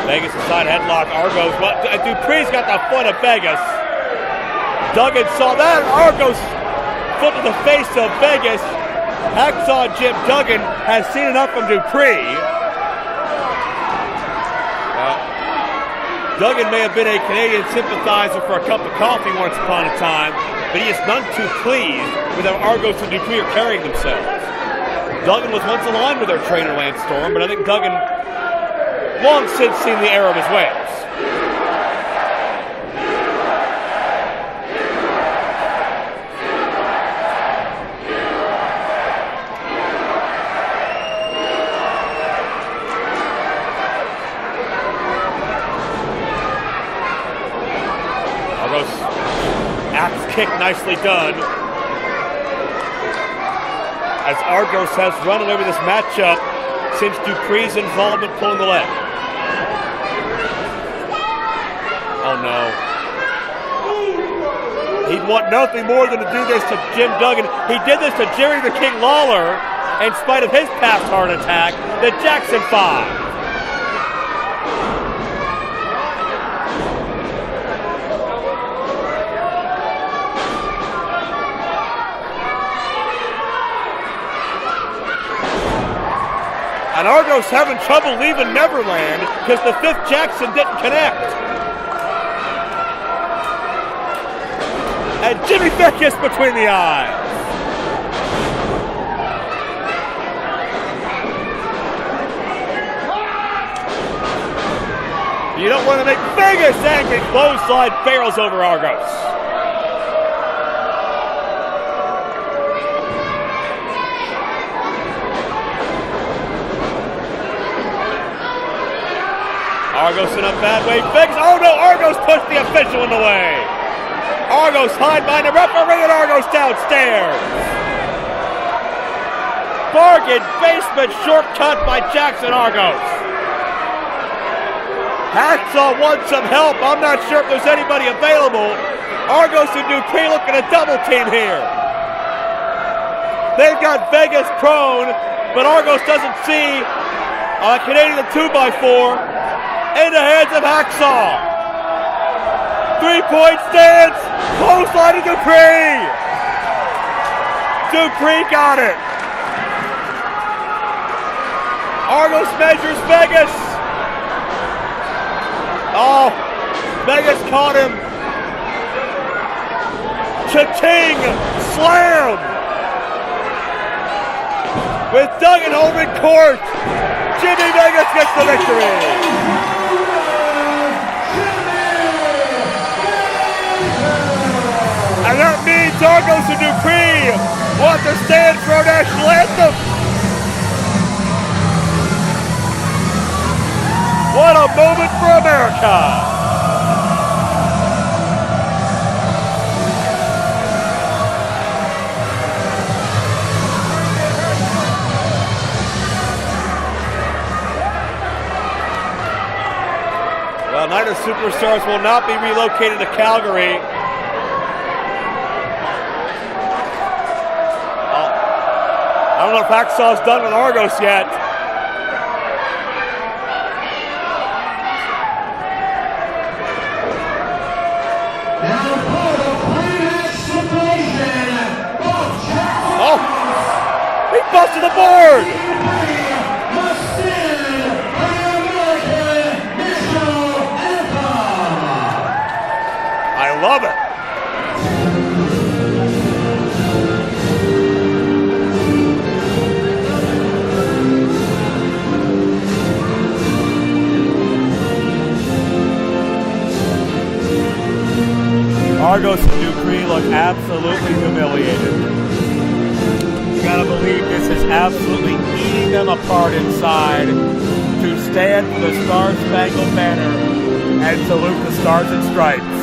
Vegas inside headlock, Argos. Well, Dupree's got the foot of Vegas. Duggan saw that. Argos foot to the face of Vegas. Hacksaw Jim Duggan has seen enough from Dupree. Duggan may have been a Canadian sympathizer for a cup of coffee once upon a time, but he is none too pleased with how Argos and Dupree are carrying themselves. Duggan was once aligned with their trainer, Lance Storm, but I think Duggan long since seen the error of his ways. Argos, axe kick nicely done. As Argos has run away with this matchup since Dupree's involvement pulling the leg. Oh no. He'd want nothing more than to do this to Jim Duggan. He did this to Jerry the King Lawler in spite of his past heart attack, the Jaxon 5. And Argos having trouble leaving Neverland because the 5th Jaxon didn't connect. And Jimmy Vegas between the eyes. You don't want to make Vegas angry. Clothesline barrels over Argos. Argos in a bad way. Vegas, oh no, Argos pushed the official in the way. Argos hide behind the referee and Argos downstairs. Bargain basement shortcut by Jaxon Argos. Hacksaw wants some help. I'm not sure if there's anybody available. Argos and Dupree looking at double team here. They've got Vegas prone, but Argos doesn't see Canadian 2x4 in the hands of Hacksaw. 3-point stance. Clothesline to Dupree. Dupree got it. Argos measures Vegas. Oh, Vegas caught him. Cha-ching. Slam. With Duggan holding court, Jimmy Vegas gets the victory. And that means Argos and Dupree want to stand for our national anthem. What a moment for America. Well, Night of Superstars will not be relocated to Calgary. I don't know if Hacksaw's done with Argos yet. Oh! He busted the board! I love it. Argos and Dupree look absolutely humiliated. You gotta believe this is absolutely eating them apart inside to stand for the Star-Spangled Banner and salute the Stars and Stripes.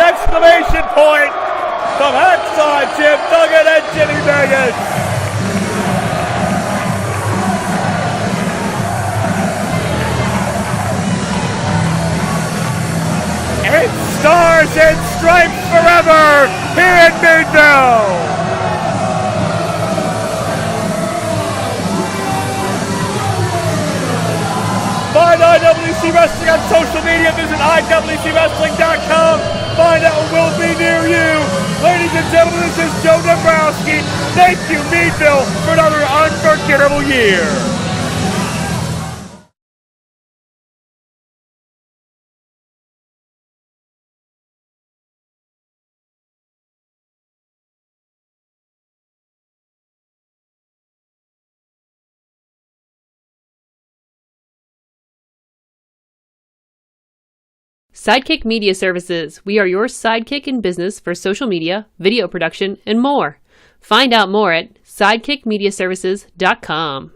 Exclamation point from Hacksaw, Jim Duggan, and Jimmy Vegas. It's Stars and Stripes forever here in Meadville. Find IWC Wrestling on social media. Visit IWCWrestling.com. Find out what will be near you. Ladies and gentlemen, this is Joe Dombrowski. Thank you, Meadville, for another unforgettable year. Sidekick Media Services. We are your sidekick in business for social media, video production, and more. Find out more at sidekickmediaservices.com.